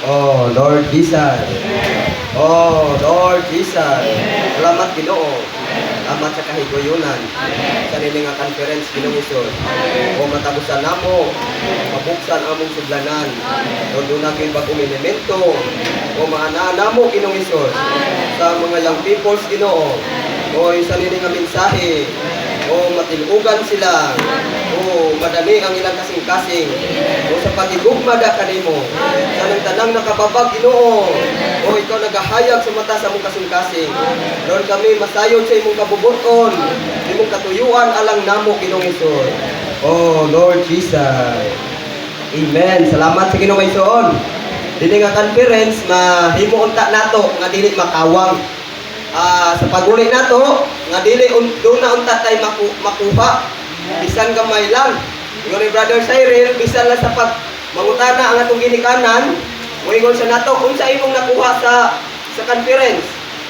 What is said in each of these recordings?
Oh, Lord Jesus. Oh, Lord Jesus. Salamat Ginoo. Salamat sa kahiguyunan. Sa nini nga conference Ginoong Hesus. O matagusan namo, mabuksan among sudlanan. O doon na kayo bagong elemento. O maanaan namo Ginoong Hesus. Sa mga young peoples Ginoo. O isa nini nga mensahe. O matilugan sila. O madali ang ilang kasing-kasing. O sa pagigugma da kanimo. Sa nang tanang nakababag Ginoo. O ikaw nagahayag sa mata sa mong kasing-kasing. Lord kami masayod sa imong kabubuton. Imong katuyuan alang namo Ginoong Hesus. Oh Lord Jesus. Amen. Salamat sa Ginoong Hesus. Dili nga conference mahimo unta nato nga dili makawang. Sa paguli nato nga dili doon na unta tay makuha bisan gamay lang. Ingon ni Brother Cyril bisan lang sa pag mangutana ang atong ginikanan moingon sa nato unsa imong nakuha sa conference.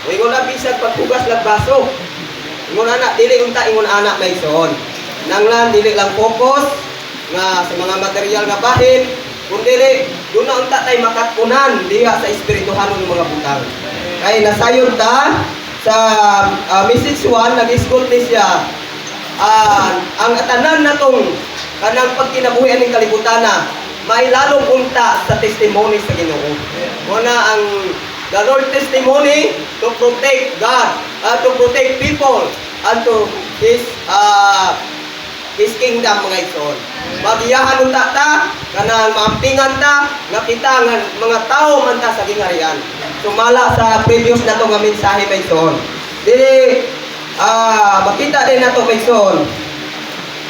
Moingon na bisag paghugas lag baso. Ingon ana dili unta ingon ana may ison. Nanglan dili lang focus nga sa mga material nga bahin kundi doon na unta tay makatpunan diha sa espirituhanon ng mga butang. Kay nasayon ta sa message 1 nag-isgot ni siya ang atanan natong kanang pagkinabuhian ng kalibutan na may lalong unta sa testimony sa Ginoo. Muna ang the Lord testimony to protect God, to protect people unto His kingdom mga igsoon. Magiyahan unta ta kanang maampingan ta nga kita nga mga tao man ta sa gingharian. Sumala sa previous na to nga mensahe may son. Dili makita din nato may son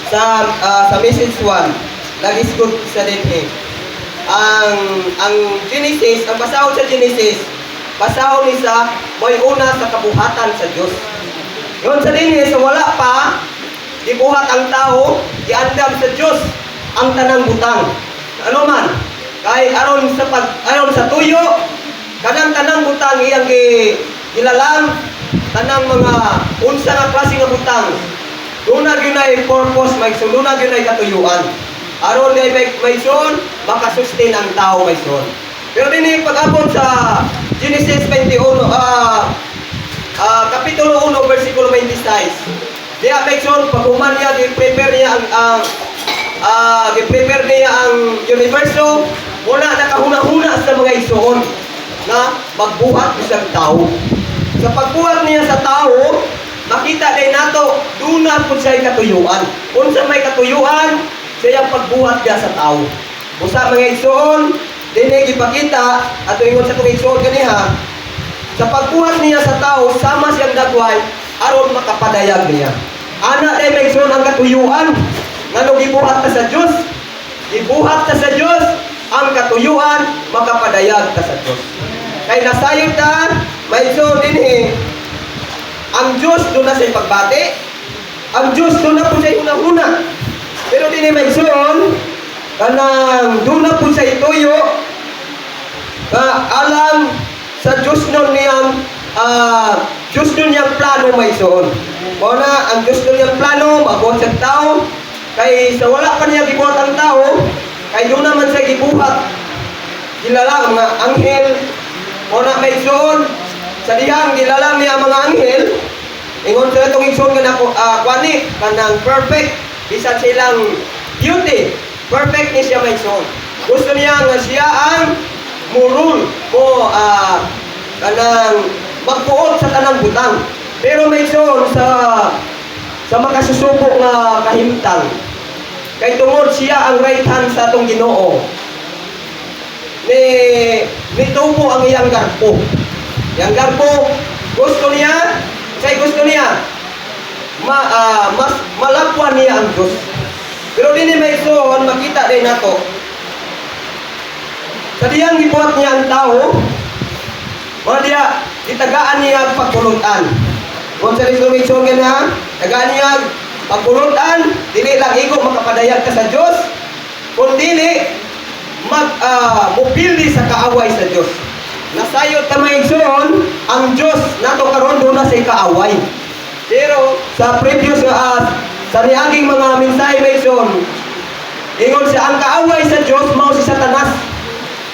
sa message 1. Nag-isgot sa dinhi. Ang Genesis, ang basahon sa Genesis, basahon ni sa moy una sa kabuhatan sa Dios. Yon sa dinhi sa wala pa gibuhat ang tao, giandam sa Dios ang tanang butang. Ano man kay aron sa tuyo kanang tanang butang iyang gilalang tanang mga unsa nga klase nga butang duna gyunay purpose may suluna gyunay katuyuan aron may son makasustain ang tao may son. Pero dinhi pag-abot sa Genesis 21 kapitulo 1 bersikulo 26 diya may son paghuman niya gi-prepare niya ang universo muna nakahuna-huna sa mga igsoon na magbuhat isang tao. Sa pagbuhat niya sa tao, makita din nato duna pud siya katuyuan. Unsa may katuyuan, siya pagbuhat niya sa tao. Usa mga igsoon, dinhi gipakita ato ingon sa tong igsoon kaniha. Sa pagbuhat niya sa tao, sama siyang dagway aron makapadayag niya. Ana day may igsoon ang katuyuan ngano gibuhat ta sa Dios. Gibuhat ta sa Dios ang katuyuan makapadayag ta sa Dios. Kay nasayon ta, may igsoon dinhi. Ang Dios do na sa pagbati. Ang Dios do na po sa una-una. Pero dinhi may igsoon kanang do na po sa ituyo alang sa Dios nun niyang Dios nun niyang plano may igsoon. Muna ang Dios nun niyang plano mabuhat sa tao kay sa wala pa niya gibuhat ang tao kay do naman sa gibuhat kilala ang mga anghel. Muna may igsoon sa dihang gilalang niya ang mga anghel ingon sa itong igsoon nga kwani kanang perfect bisan silang beauty perfect ni siya may igsoon. Gusto niya nga siya ang murul o kanang magbuot sa tanang butang. Pero may igsoon sa makasusubo nga kahimtang kay tungod siya ang right hand sa atong Ginoo ni tubo ang iyang garpo. Yang garpo gusto niya mas malapwan niya ang Diyos. Pero din may igsoon makita din nato sa diyang gibuhat niya ang tao wala diya itagaan niya pagpulutan. Kung sa igsoon ganha tagaan niya pagpulutan dili lang igo makapadayag ka sa Dios kundi mupili sa kaaway sa Dios. Nasayot ta may igsoon ang Dios nato karon do na sa kaaway. Pero sa previous sa niaging mga mensahe may igsoon ingon siya ang kaaway sa Dios mao si Satanas.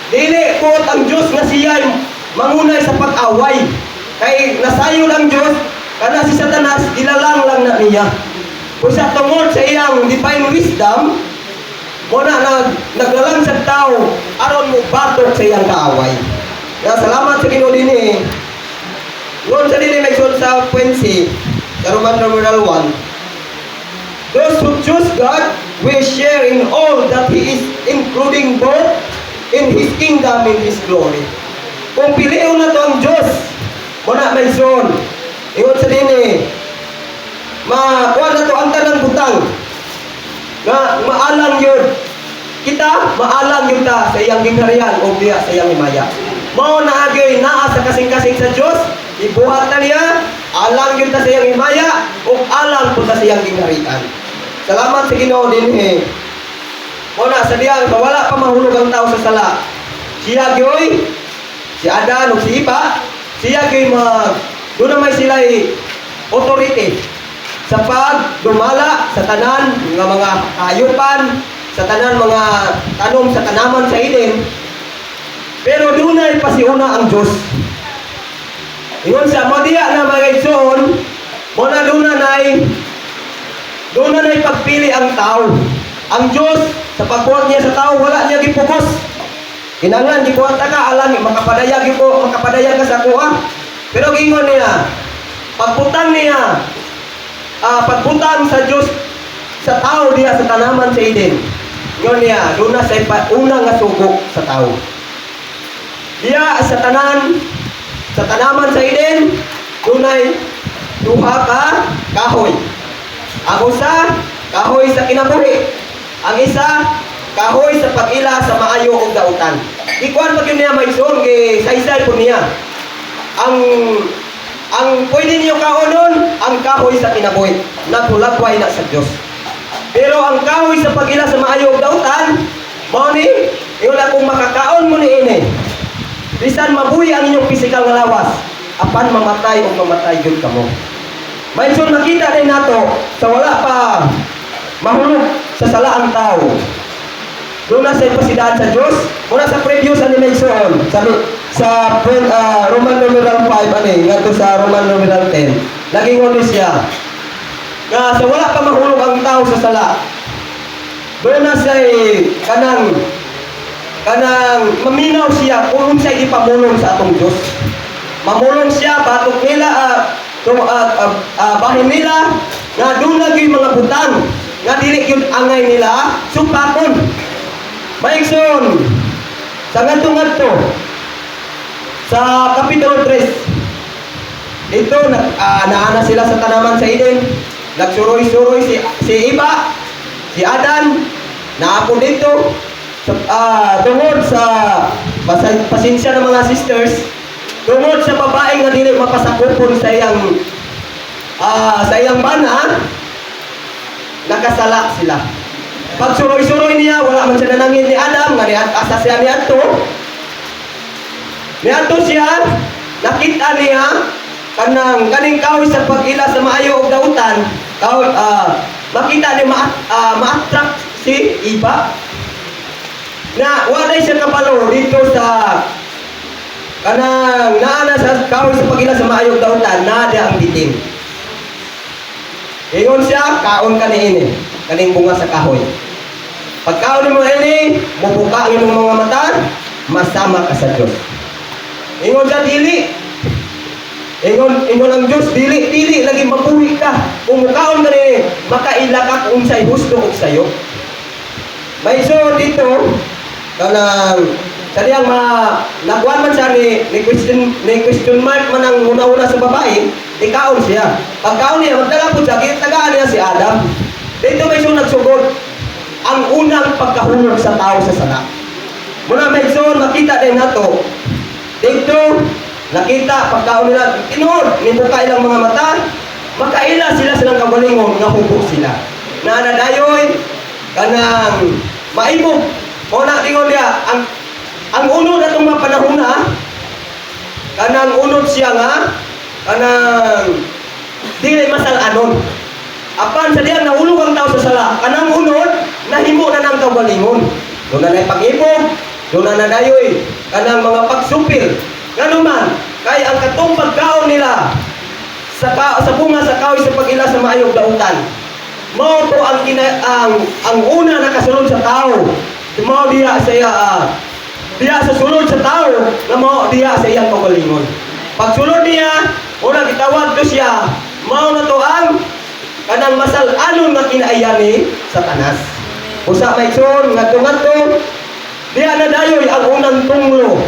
Dili tinuot ang Diyos nga siya mangunay sa pag-away. Kay nasayo lang Diyos, kana si Satanas, ilalang lang na niya. Kung sa tungod sa iyang divine wisdom, muna naglalang sa tao, aron mo batok sa iyang kaaway. Kaya salamat sa Ginoo din eh. Noon sa din may sa Quincy, sa Roman numeral 1. Those who choose God will share in all that He is, including both in His kingdom and His glory. Kung piliin na to ang Diyos, muna may son, ingon sa din eh, makuha na to ang tanang butang, nga maalang yun, kita, maalang yun ta sa iyang gingharian o diya sa iyang himaya. Mao na agay naa sa kasing-kasing sa Diyos, ibuhat na niya, alang yun ta sa iyang himaya, o alang po ta sa iyang gingharian. Salamat sa Ginoo din eh. Muna sa diyan, wala pa mahulog ang tao sa sala. Siya gyoy, si Adan o si Iba, siya gyoy doon naman sila authority sa pagdumala sa tanan ng mga hayupan, sa tanan mga tanom sa tanaman sa Eden. Pero doon ay pasiuna ang Diyos. Ingon sa madiya na mga igsoon, muna doon na pagpili ang tao. Ang Diyos, sa pagbuhat niya sa tao, wala niya gipugos. Kinangan, di ko ang taga, alam, makapadayag ka sa kuha. Pero gingon niya, pagputang sa Diyos, sa tao diya sa tanaman sa Eden. Ngon niya, doon na sa unang nga sugo sa tao. Diya sa tanaman sa Eden, dunay duha ka kahoy. Ang usa, kahoy sa kinabuhi. Ang isa, kahoy sa pag-ila sa maayo og dautan. Ikuan pa yun niya maison, kay saysay po niya. Ang pwede niyo kaonon, ang kahoy sa kinabuhi. Nagulagway na sa Diyos. Pero ang kahoy sa pag-ila sa maayo og dautan, mao ni, iyon kung makakaon mo ni ini. Bisan mabuhi ang inyong pisikal nga lawas, apan mamatay o mamatay gyud kamo. Maison makita din nato sa wala pa mahulog sa sala ang tao. Doon na sa ipasidaan sa Diyos, muna sa previous animation, sa Roman numeral 5, nga sa Roman numeral 10, naging honest siya. Nga sa wala pa mahulog ang tao sa sala, doon na sa kanang maminaw siya kung unsay ipamulong sa atong Diyos. Mamulong siya, batok nila, bahin nila, nga doon lagi mga butang, nga dili yun angay nila, supakon. Maigsoon, sa ngadto-ngadto, sa Kapitulo 3, dito, naana sila sa tanaman sa Eden, nagsuroy-suroy si Iba, si Adan, naapon dito, tungod sa pasensya ng mga sisters, tungod sa babaeng nga dili mapasakupon sa iyang bana, nakasala sila. Pag suroy-suroy niya, wala man siya nanangin ni Adam, nga asa siya niadto siya, nakita niya kaning kahoy sa pag-ila sa maayo og dautan, makita niya ma-attract si Iba. Na walay siya kabalo dito sa naana sa kahoy sa pag-ila sa maayong dautan, nada ang bitin. Ingon siya, kaon ka ni ini, kaning bunga sa kahoy. Pagkaon mo ini, mubuka ang imong mga mata, masama ka sa Diyos. Ingon siya, dili. Ingon ang Diyos, dili lagi mabuhi ka. Kung mukaon ka ni, makaila ka kung sa'y husto o sa'yo. May so dito, sariyang nakuha man siya ni question mark man ang una-una sa babae, ikaon siya. Pagkaon niya, magdala po siya, tagaan niya si Adam. Dito may so nagsugod, ang unang pagkahulog sa tao sa sala. Muna may so, nakita din nato, dito, nakita, pagkaon nila, tinuod, nibuka ilang mga mata, makaila silang kagalingon, nga hubo sila. Nanadayoy, kanang maibog. Muna, tingol niya, ang unod na itong mga panahon na, kanang unod siya nga, kanang dili masalanon. Apan sa diyang nahulog ang tao sa sala, kanang unod, nahimo na ng kagalingon. Doon na pag-ibog, Doon na nadayoy kanang mga pagsupil. Ngano man, kay ang katong pagkaon nila sa bunga sa kahoy sa pag-ila sa maayong dautan. Mao to ang una nakasulod sa tao. Mao diya sa diya sa sulod sa tao na mao diya sa iyang kaugalingon. Pagsulod niya, una gitawag to siya, mao na to ang kanang masal-anon nga kinaiya ni Satanas. Usa may son ngadto diya na dayoy ang unang tunglo.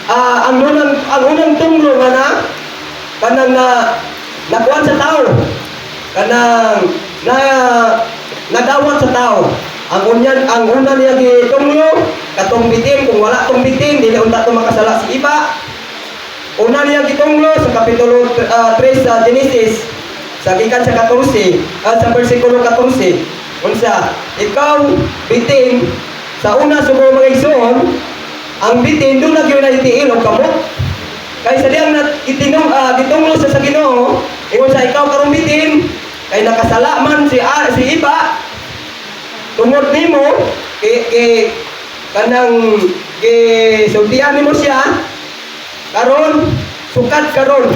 Ang unang tunglo nga kanang nakuan sa tao. Kanang nadawat sa tao. Ang una niya gitunglo katong bitin, kung wala tong bitin dili unta to makasala si iba. Una niya gitunglo sa kapitulo 3 sa Genesis sa gikan sa 14 sa bersikulo 14 unsa ikaw bitin sa una sugo mga igsoon ang bitin doon nagyo na itiil og kamot kay sa diyang gitunglo sa Ginoo ingon sa ikaw karong bitin kay nakasala man si iba tungod nimo kanang sultian nimo siya karon sukat karon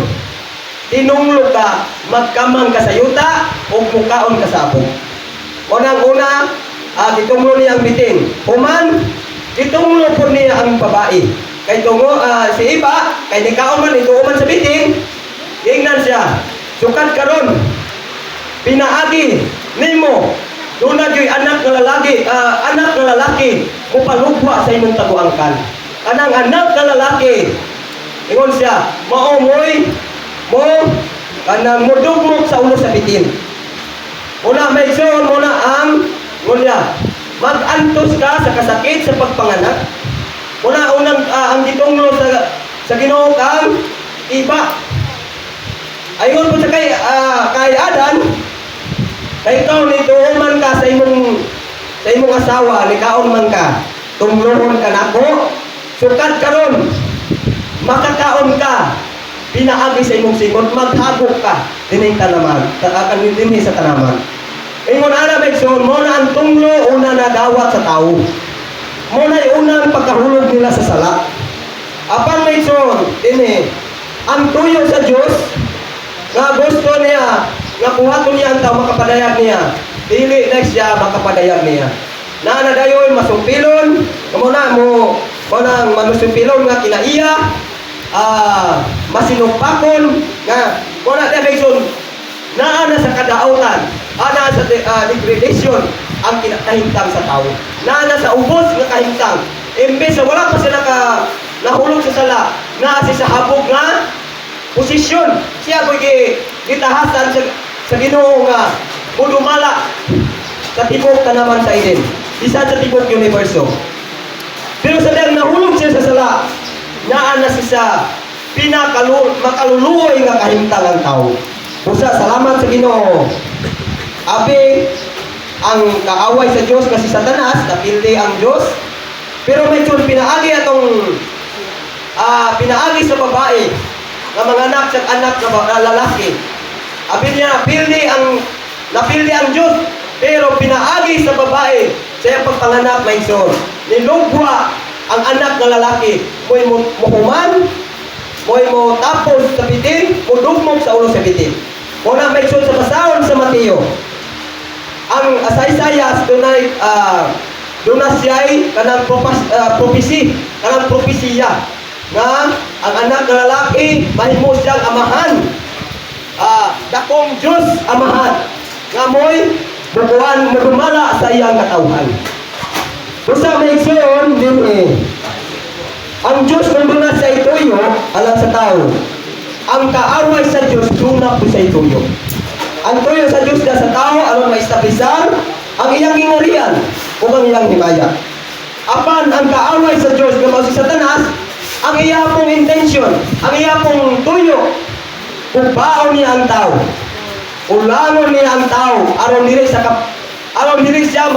tinunglo ka magkamang ka sa yuta o mukaon ka sa abog. Unang-una gitunglo niya ang bitin. Human gitunglo po niya ang babae. Kay tungo si iba kay nikaon man ituuman sa bitin. Ingnan siya. Sukat karon pinaagi nimo dunay anak nga lalaki upalugwa sa imong taguangkan. Anang anak nga lalaki ingon siya, maomoy mo kanang mudugmok sa ulo sa bitin. Una may igsoon muna ang ngunya. Mag-antos ka sa kasakit sa pagpanganak. Unang ang gitunglo sa Ginoo kang iba. Ayon po sa kay Adan, kay ikaw nito man ka sa imong asawa, nikaon man ka, tunglohon ka nako, sukat karon makakaon ka, pinaagi sa imong singot, maghagok ka, dinay tanaman, dinay sa tanaman. Ingon ana megson, mo na ang tunglo, una na dawat sa tao. Mo na unang pagkahulog nila sa sala. Apan megson, ang tuyo sa Dios, nga gusto niya, nga buhaton niya ang tao, makapadayag niya. Dili na siya makapadayag niya. Na nadayoy masumpilon, muna mo nang manusumpilon nga kinaiya, masinupakon nga wala na reason naa na sa kadaotan ana sa degradation ang kinatahimtang sa tao naa na sa ubos nga kahimtang imbes sa wala pa sila nahulog sa sala naa sa habog nga posisyon siya ko'y gitahasan sa Ginoo nga budumala sa tibok tanaman sa Eden isa sa tibok universo pero sa dahil nahulog siya sa sala naa na siya makaluluoy nga kahimtang ang tao. Usa salamat sa Ginoo. Abi ang kaaway sa Dios kasi Satanas napildi ang Dios. Pero medyo pinaagi sa babae nga mga anak na lalaki. Abi niya napildi ang Dios pero pinaagi sa babae sa iyang pagpanganak may son. Nilugwa ang anak na lalaki mo'y muhuman, mo'y mo tapos sa bitin, mudugmok sa ulo sa bitin. Muna may son sa pasahon sa Mateo. Ang asaysayas dunay siya'y kanang propesiya nga ang anak na lalaki mahimo siyang amahan. Dakong Diyos amahan nga mo'y bukuan madumala sa iyang katawhan. Usa may igsoon din ang Diyos kung duna sa ituyo alang sa tao. Ang kaaway sa Diyos duna po sa ituyo. Ang tuyo sa Diyos na sa tao alang maistablisan ang iyang ingarian o ang iyang himaya. Apan ang kaaway sa Diyos na si Satanas ang iyapong intention, ang iyapong tuyo kung baon niya ang tao. Ulangon niya ang tao aron dili siya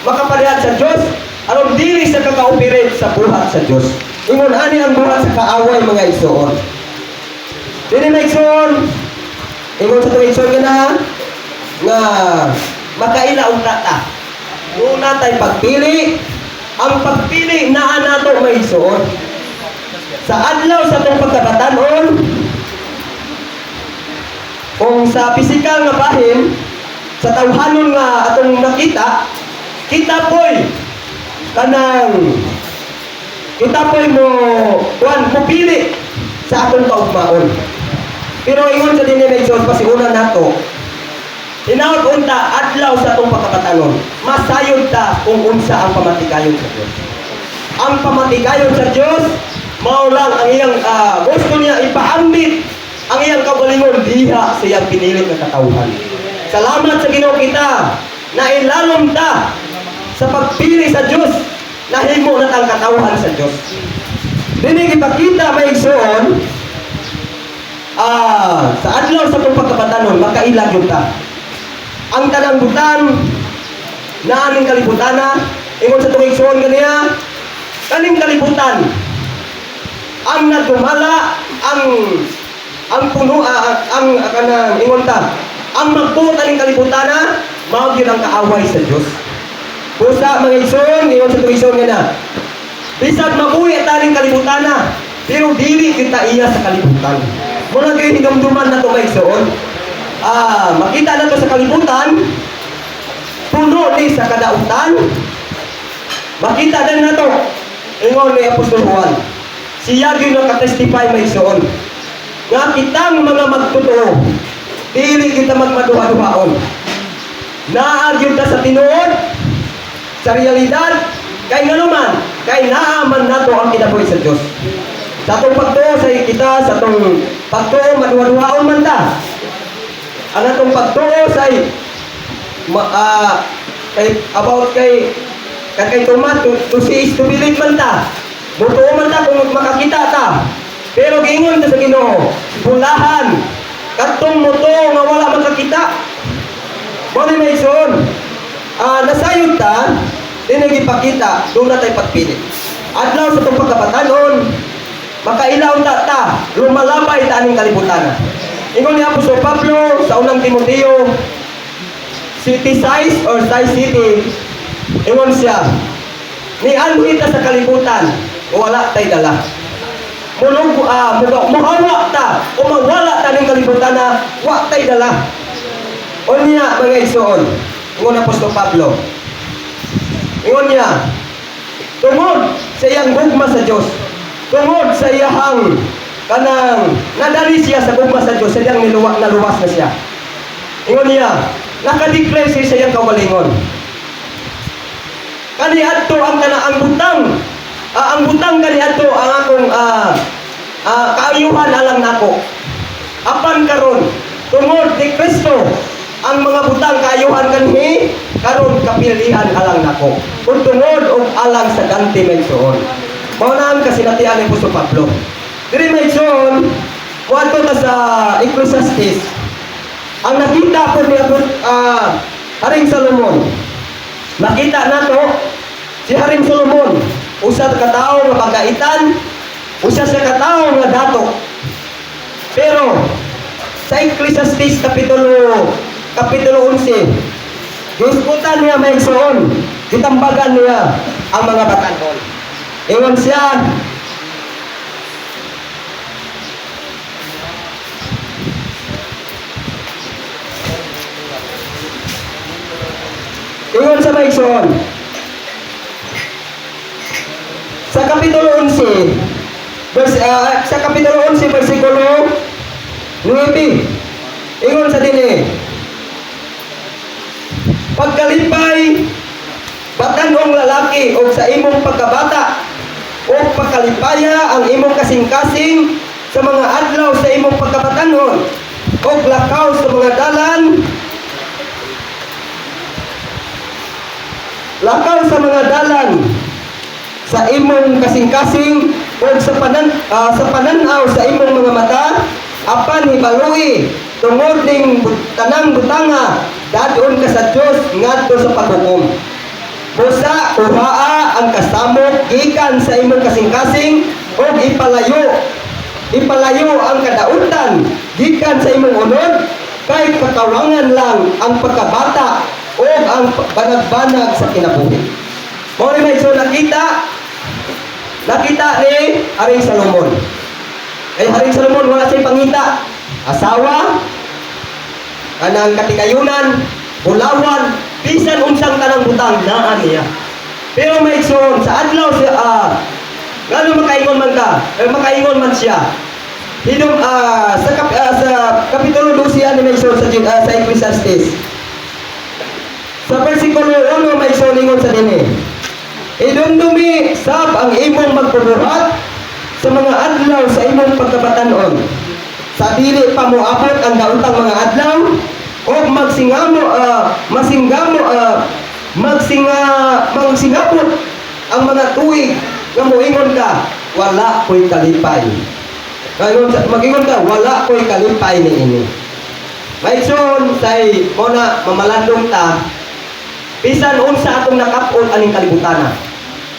makapadayag sa Diyos aron dili sa kaka-operate sa buhat sa Diyos. Ingon ani ang buhat sa kaaway mga igsoon. Dili na igsoon. Ingon sa tuwing igsoon nga makaila og tata. Una tay pagpili ang pagpili naa nato may igsoon. Sa adlaw sa itong pagkabatanon, kung sa pisikal nga bahin, sa tawhanon nga atong nakita, kita po'y mo pupili sa atong kaugmaon. Pero ingon sa dinimensyon, pasiuna nato, tinawag unta adlaw sa atong pagkabatanon, masayod ta kung unsa ang pamatikayon sa Dios. Ang pamatikayon sa Dios, mao lang ang iyang gusto niya ipaambit ang iyang kaugalingon diha sa iyang pinilit na katawhan. Salamat sa Ginoo kita na ilalom ta sa pagpili sa Dios, nahimo na tang katawhan sa Dios. Dinig ipakita may igsoon, sa adlaw sa itong pagkabatanon, makailag yun ta. Ang tanang butang na aming kalibutana, ingon sa itong igsoon ganiya, kaning kalibutan, ang nagdumala, ang puno, kanang ingon ta, ang magbuot aning kalibutana, mao gyud ang kaaway sa Dios. Busa mga igsoon, ingon sa itong igsoon ganiya, bisag mabuhi taning kalibutana, pero dili kita iya sa kalibutan. Muna kayo hinumduman na ito may igsoon. Makita na ito sa kalibutan, puno ni sa kadautan. Makita din na ito, ingon ni Apostol Juan, siya yun ang katestify may igsoon. Nga kitang mga magtotoo, dili kita magmaduha-duhaon. Naagyod ta sa tinuod, sa realidad, kay nga naman, kay naaman nato ang kinabuhi sa Diyos. Sa itong pagtuo sa kita, sa itong pagtuo, maduha-duhaon man ta. Ang atong pagtuo sa kay Tomas, to see is to believe man ta. Mutuo man ta kung makakita ta. Pero giingon ta sa Ginoo, bulahan, katong muto nga wala makakita. Mo ni may igsoon. Nasayod ta, dinig ipakita, doon na tayo pagpili. Adlaw sa itong pagkabatanon, makailaw ta, lumalabay ta aning kalibutan. Ingon ni Apostol Pablo sa unang Timoteo, city size or size city, ingon siya, ni anhi ta sa kalibutan, wala tay dala. Muhawa ta, o mawala ta ning kalibutan na, wa tay dala. O niya, mga igsoon, ingon Apostol Pablo, ingon niya, tungod sa iyang gugma sa Diyos, tungod sa iyang kanang nadali siya sa gugma sa Diyos, sa iyang naluwas na siya. Ingon niya, nakadeclare siya sa iyang kaugalingon. Kaniadto ang butang kaniadto ang akong kaayuhan alang nako. Apan karon, tungod ni Kristo, ang mga butang kaayuhan kanhi karon kapilihan alang nako. Kung tungod og alang sa ganti may igsoon. Mao na ang kasinatian ni Apostol Pablo. Diri may igsoon, kuadto ta sa Ecclesiastes. Ang nakita po ni Haring Solomon. Makita nato si Haring Solomon, usa ka tawo nga pagkaitan, usa sa katawo nga dato. Pero sa Ecclesiastes kapitulo 11, giskutan niya may igsoon, gitambagan niya ang mga batanon. Ingon siya, ingon sa may igsoon, sa kapitulo 11, versikulo 9, ingon sa dini, pagkalipay batanong lalaki o sa imong pagkabata o pagkalipaya ang imong kasing-kasing sa mga adlaw sa imong pagkabatanon o lakaw sa mga dalan, lakaw sa mga dalan sa imong kasing-kasing o sa pananaw sa imong mga mata, apan hibaluwi tungod ning tanang butanga dadon ka sa Dios ngadto sa paghukom. Busa uhaa ang kasamok gikan sa imong kasing-kasing o ipalayo ang kadautan gikan sa imong unod, kay katawangan lang ang pagkabata o ang banag-banag sa kinabuhi. Mo ni Maigsoon nakita ni Haring Salomon. Haring Salomon wala siyang pangita. Asawa, kanang katigayunan, bulawan, bisan unsang tanang butang naa niya. Pero Maigsoon sa adlaw siya ngano makaingon man ka, makaingon man siya. Hidom sa kapitulo 12 ni Maigsoon sa Ecclesiastes. Sa versikulo 1 Maigsoon ingon sa dinhi. Idumdumi sab ang imong magpabuhat sa mga adlaw sa imong pagkabatanon. Sa dili pa moabot ang daotang mga adlaw o magsingapot ang mga tuig nga moingon ka wala ko'y kalipay. Mag-ingon ka wala ko'y kalipay niini. Maigsoon say muna mamalandong ta bisan unsa atong nakap-on aning kalibutan.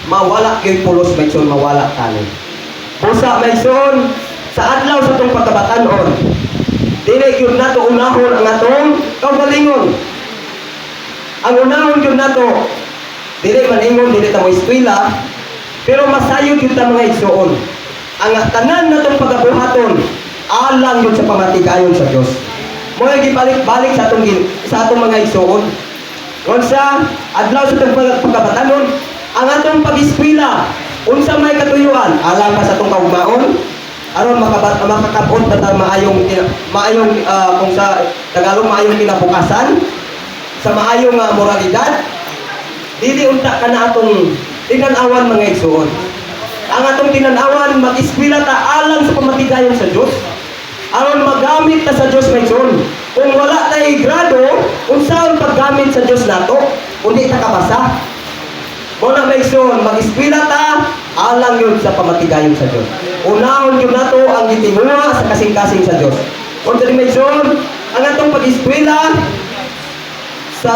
Mawala kay pulos Maigsoon, mawala tani. Busa Maigsoon sa adlaw sa atong pagkabatanon. Dili gyud nato unahon ang atong kaugalingon. Ang unahon gyud nato dili man ingon dili ta mo eskwela, pero masayo gyud ta mga igsoon. Ang tanan natong pagabuhaton alang gyud sa pamatigayon sa Dios. Mo gibalik-balik sa atong mga igsoon. Unsa adlaw sa atong pagkabatanon, ang atong pag-eskwela unsa may katuyuan alang pa sa atong kaugmaon aron makakabot ta maayong kung sa Tagalog maayong kinabukasan sa maayong moralidad. Dili unta kana atong tinan-awan mga igsoon. Ang atong tinan-awan mag-eskwela ta alang sa pamatigayon sa Dios aron magamit ta sa Dios Maigsoon. Kung wala tay grado unsaon paggamit sa Dios nato kundi ta kabasa. Muna Maigsoon mag-eskwela ta alang yun sa pamatigayon sa Dios. Unahon yun nato ang gitinguha sa kasing-kasing sa Dios. Kung sa Maigsoon ang atong pag-eskwela sa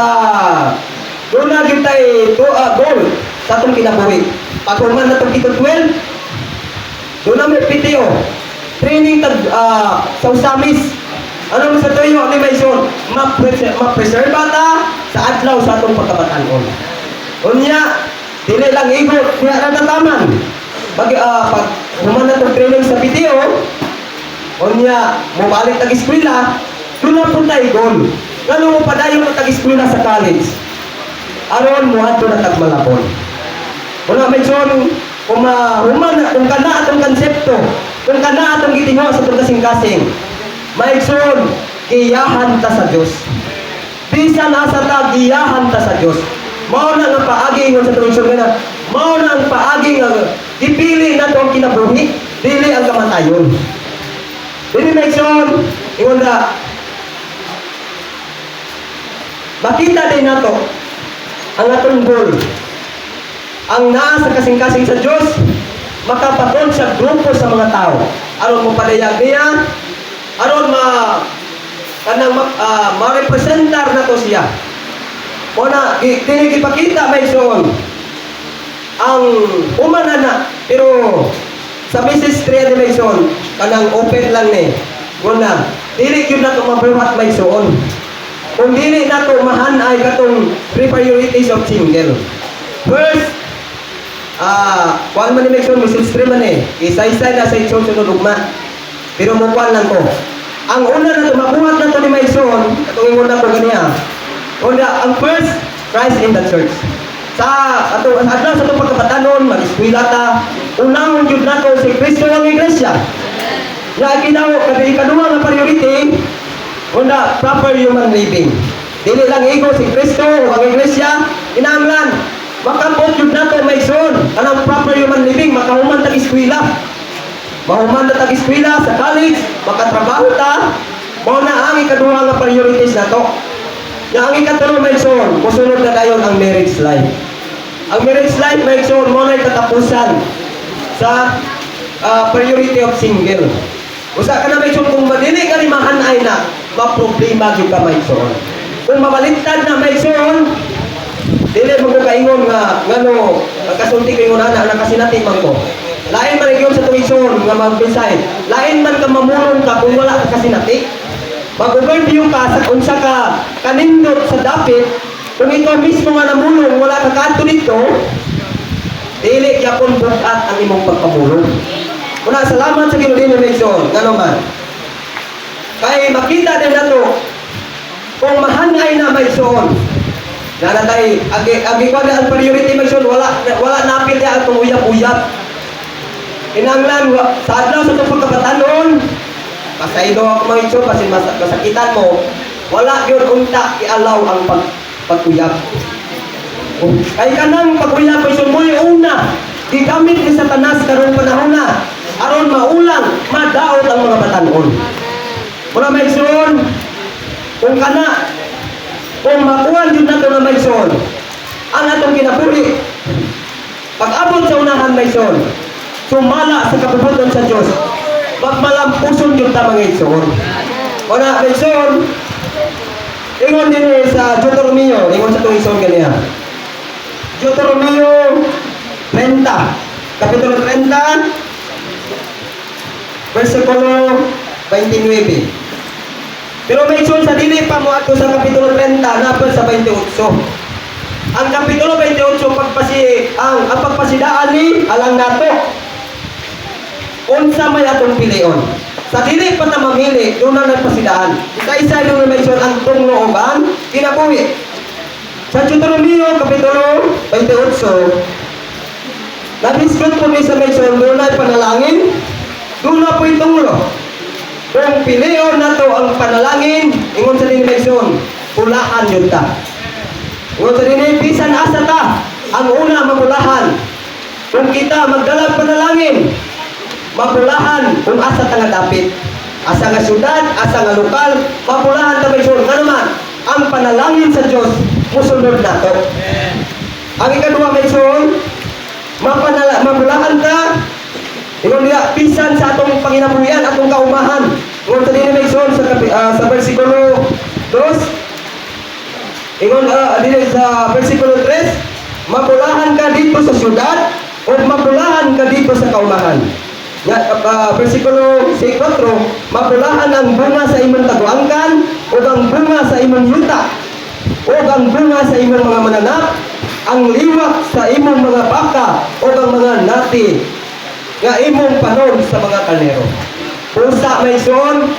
doon na yun tayo goal sa atong kinabuhi. Pag human na itong Tito 12, doon na may PTO. Training sa usamis. Ano mo sa tuyo ni Maigsoon? Mapreserva ta sa adlaw sa atong pagkabatanon. Unya, dili lang igot, kaya natataman. Pag human na itong training sa PTO, unya, mabalik tag-eskwela, doon na po tayo goal. Gano'n mo padayon mo tag-eskwela sa college. Aron mo ato na tagmalapon. Wala Maigsoon, kung kana atong konsepto, kung kana atong gitingo sa itong kasing-kasing, Maigsoon, giyahan ta sa Dios. Bisan asa ta giyahan ta sa Dios. Mao na ang paagi ingon sa tuwing nga. Mao na ang paagi nga ipili nato ang kinabuhi, dili ang kamatayon. Dili Maigsoon, ingon na makita din nato ang atong goal. Ang naa sa kasing-kasing sa Dios makapaton sa grupo sa mga tao. Aron mo padayag niya, aron ma-representar na to siya. Muna, tinigipakita Maigsoon ang umanana, pero sa message 3 ni Maigsoon, kanang open lang ni. Muna, dili yun na ito mabuhat Maigsoon. Kung dili na ito mahanay katong 3 priorities of single. First, kuhaan man ni Maigsoon, message 3 man isa-isa na sa itong sunod ugma. Pero mukuhan lang ko. Ang una na ito, mabuhat na ito ni Maigsoon, katong ingon na ito ganiya. Una, ang first, Christ in the church. Sa adlaw sa itong pagkabatanon, mag-eskwela ta, unang yun na ito si Kristo ang iglesia. Ya, ikaduha nga priority, una, proper human living. Dili lang ego si Kristo o ang iglesia, inanglan, makapot yun na ito Maigsoon. Anong proper human living, makahuman tag-eskwela. Mahuman na tag-eskwela sa college, makatrabaho ta, mo na ang ikaduha nga priorities na ito. Yang ang ikatulong Maigsoon, musunod na dayon ang marriage life. Ang marriage life Maigsoon mo na katapusan sa priority of single. Usa ka na Maigsoon, kung madili ka ni mahanay na, maproblema gyud ka Maigsoon. Kung mabalintad na Maigsoon, dili mo ko kaingon nga ngano kasulti ko ingon ana nakasinati man ko. Lain man gyud sa tuigsoon nga magbinsay. Lain man ka mamulong ka kung wala ka kasinati. Mag-overview ka sa unsa ka kanindot sa dapit, kung ikaw mismo nga namulong, wala ka kanto dito, dili gyapon bugat ang imong pagpamulong. Una, salamat sa Ginoo dinhi Mason, ngano man. Kay makita din nato kung mahangay na Mason. Na natay agi ko na ang priority Mason, wala napil ya atong uyab-uyab. Kinanglan sa adlaw sa itong pagkabatanon, pasaylo ako mga ito, kasi masakitan mo, wala yun unta ialaw ang pag-uyab. Kaya kanang pag-uyab ay sumuy una, gigamit ni Satanas karong panahon na, aron maulang, madaot ang mga batanon. Muna may son, kung makuhan yun nato na may son, ang atong kinapuri, pag-abot sa unahan may son, sumala sa kabubuton sa Diyos, magmalampuson yung tamang igsoon. Wala, igsoon, ingon din sa Deuteronomio, ingon sa itong igsoon kaniya. Deuteronomio 30, Kapitulo 30, versikulo 29. Pero may igsoon sa dili pa mo ato sa Kapitulo 30, napal sa 28. Ang Kapitulo 28, ang pagpasidaan ni alang nato. Unsa may atong pilion. Sa dili pa ta mamili, doon na nagpasidaan. Isa-isa yung mention ang tunglo uban, kinabuhi. Sa Deuteronomio, Kapitulo 28, nabisgot po ni sa mention, doon na panalangin, doon na po'y tunglo. Kung pilion na to ang panalangin, ingon sa din mention, pulaan yun ta. Ingon sa din, bisan asa ta, ang una mapulahan. Kung kita magdalag panalangin, mapulahan kung asa ta nga dapit. Asa nga syudad, asa nga lokal, mapulahan ta may son. Nga naman, ang panalangin sa Diyos, musunod nato. Ang ikaduha may son, mapulahan ta, ingon niya, bisan sa atong panginabuhian, atong kaumahan. Ingon ta din may son sa versikulo 2, ingon din sa versikulo 3, mapulahan ka dito sa syudad, o mapulahan ka dito sa kaumahan. Versikulo 4, mapulahan ang bunga sa imong taguangkan, o ang bunga sa imong yuta, o ang bunga sa imong mga mananap, ang liwak sa imong mga baka, o ang mga nati, nga imong panon sa mga kalero. Pusa may son,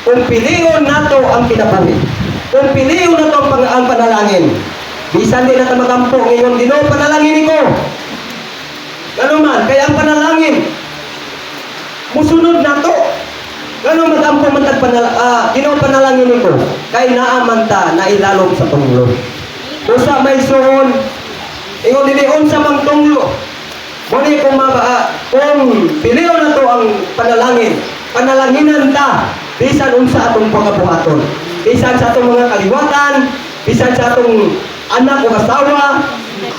kung piliyon nato ang kinabuhi, kung piliyon nato ang panalangin, bisan di na ta magampo, ngayon dino panalangin ko. Ano man, kaya ang panalangin, musunod na to. Gano'ng magampo man panalangin ko, kay naaman ta na ilalom sa tunglo. Usa may suon, ingon dili unsa mang tunglo. Muni kung piliyon na to ang panalangin, panalanginan ta, bisan unsa atong pagabuhaton, bisan sa atong mga kaliwatan, bisan sa atong anak o asawa,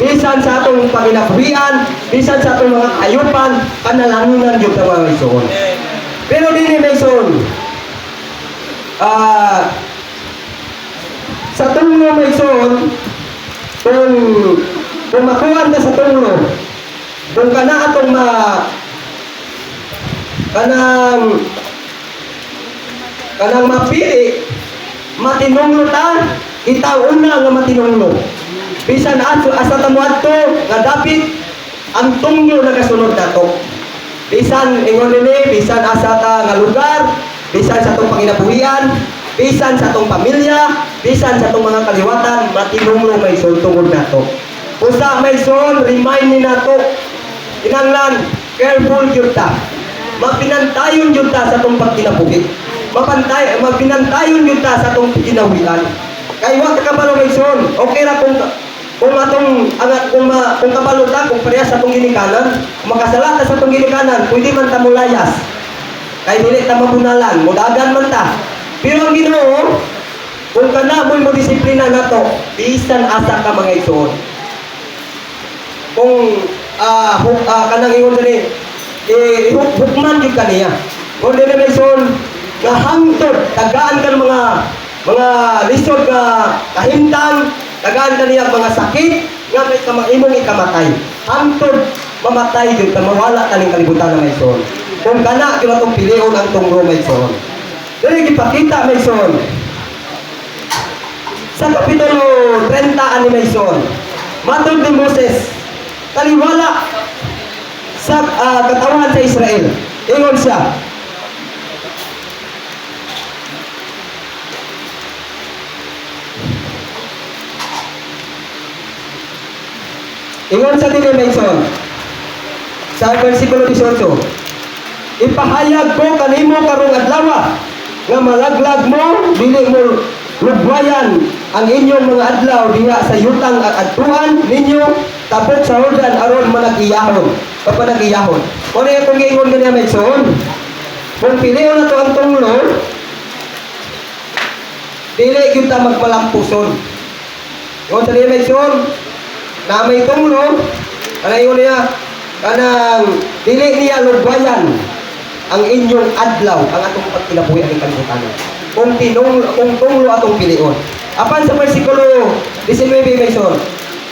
bisan sa atong panginabuhian, bisan sa atong mga ayupan, panalanginan yung mga ison. Pero din may ison, sa tunglo may ison, kung makuha na sa tunglo, kung kana atong kanang mapili, matinunglo ta, itauna nga matinunglo. Bisan asa tamo adto nga dapit ang tunglo nagasunod nato. Bisan ingon nini, bisan asa ta nga lugar, bisan sa atong panginabuhian, bisan sa atong pamilya, bisan sa atong mga kaliwatan, matinunglo may son tungod nato. Usa may son, remind ni nato, kinanglan, careful jud ta. Mapinantayon jud ta sa atong pagkinabuhi. Mapinantayon jud ta sa atong kinabuhian. Kay wa ka kabalo may son, okay ra kung kabalo ta, kung parehas sa atong ginikanan, kung makasala ta sa atong ginikanan, pwede man ta mulayas. Kay dili ta mabunalan, mudagan man ta. Pero ang Ginoo, kung kanamoy mo disiplina nato, bisan asa ka mga igsoon. Kung kanang ingon dali, hukman jud kaniya. Kung dili may igsoon, nga hangtod, tagaan ka ng mga lisod nga kahimtang, tagaan ka niya mga sakit, nga may imong ikamatay. Hangtod, mamatay jud ka, mawala ka ng kalibutan na may igsoon. Kung kana, kaya itong pilion ang tungro may igsoon. Dili ipakita may igsoon. Sa Kapitulo 30 ani may igsoon, matod ni Moses, taliwala sa katawan sa Israel. Ingon siya. Ingon sa dili Mason sa versikulo 18. Ipahayag ko kanimo karong adlaw nga malaglag mo dili mo lugwayan ang inyong mga adlaw diha sa yutang at adtuan ninyo tapos sa Jordan aron managiyahon. Papanagiyahon. Mo na itong giingon ganyan Mason. Kung piliyon na to ang tunglo, dili gyud ta magmalampuson. Ingon sa dili Mason, na may tunglo, ingon niya, kanang dili niya lugwayan ang inyong adlaw, ang atong pagkinabuhi ang kalibutan. Kung tunglo atong pilion. Apan sa versikulo 19 Mason,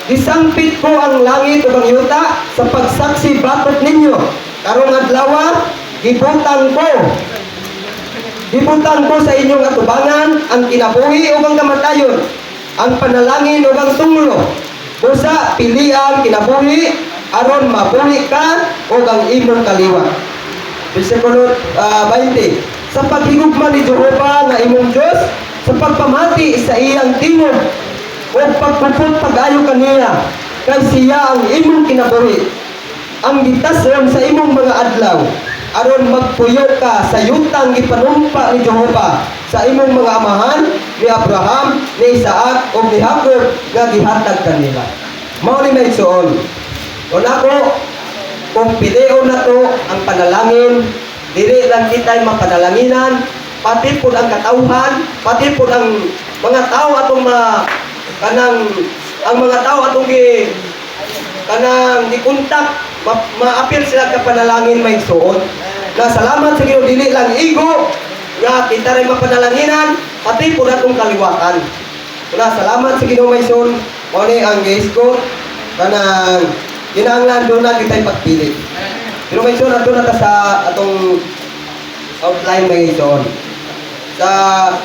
disangpit ko ang langit ug ang yuta sa pagsaksi batok ninyo. Karong adlaw, gibutang ko sa inyong atubangan ang kinabuhi ug ang kamatayon, ang panalangin ug ang tunglo. Busa pili ang kinabuhi aron mabuhi ka ug ang imong kaliwa. Versikulo 20. Sa paghigugma ni Jehova nga imong Dios sa pagpamati sa iyang tingog o pagpupot pag-ayo kaniya kay siya ang imong kinabuhi, ang gitason sa imong mga adlaw aron magpuyo ka sa yutang gipanumpa ni Jehova sa imong mga amahan ni Abraham, ni Isaac ug ni Jacob nga gihatag kanila. Mao ni Mason. Kung ako, kung pilion na to ang panalangin, dili lang kita'y mapanalanginan, pati po ang katauhan, pati po ang mga tao atong ang mga tao atong gikontak, maapil sila ka panalangin may suot. Na salamat sa Ginoo, dili lang igo nga kita rin mapanalanginan, pati po natong kaliwatan. Na salamat sa Ginoo may suot, o ni ang gisko, kanang kinahanglan doon na kita'y pagpili. Pero may suot ato na ta sa atong outline may suot.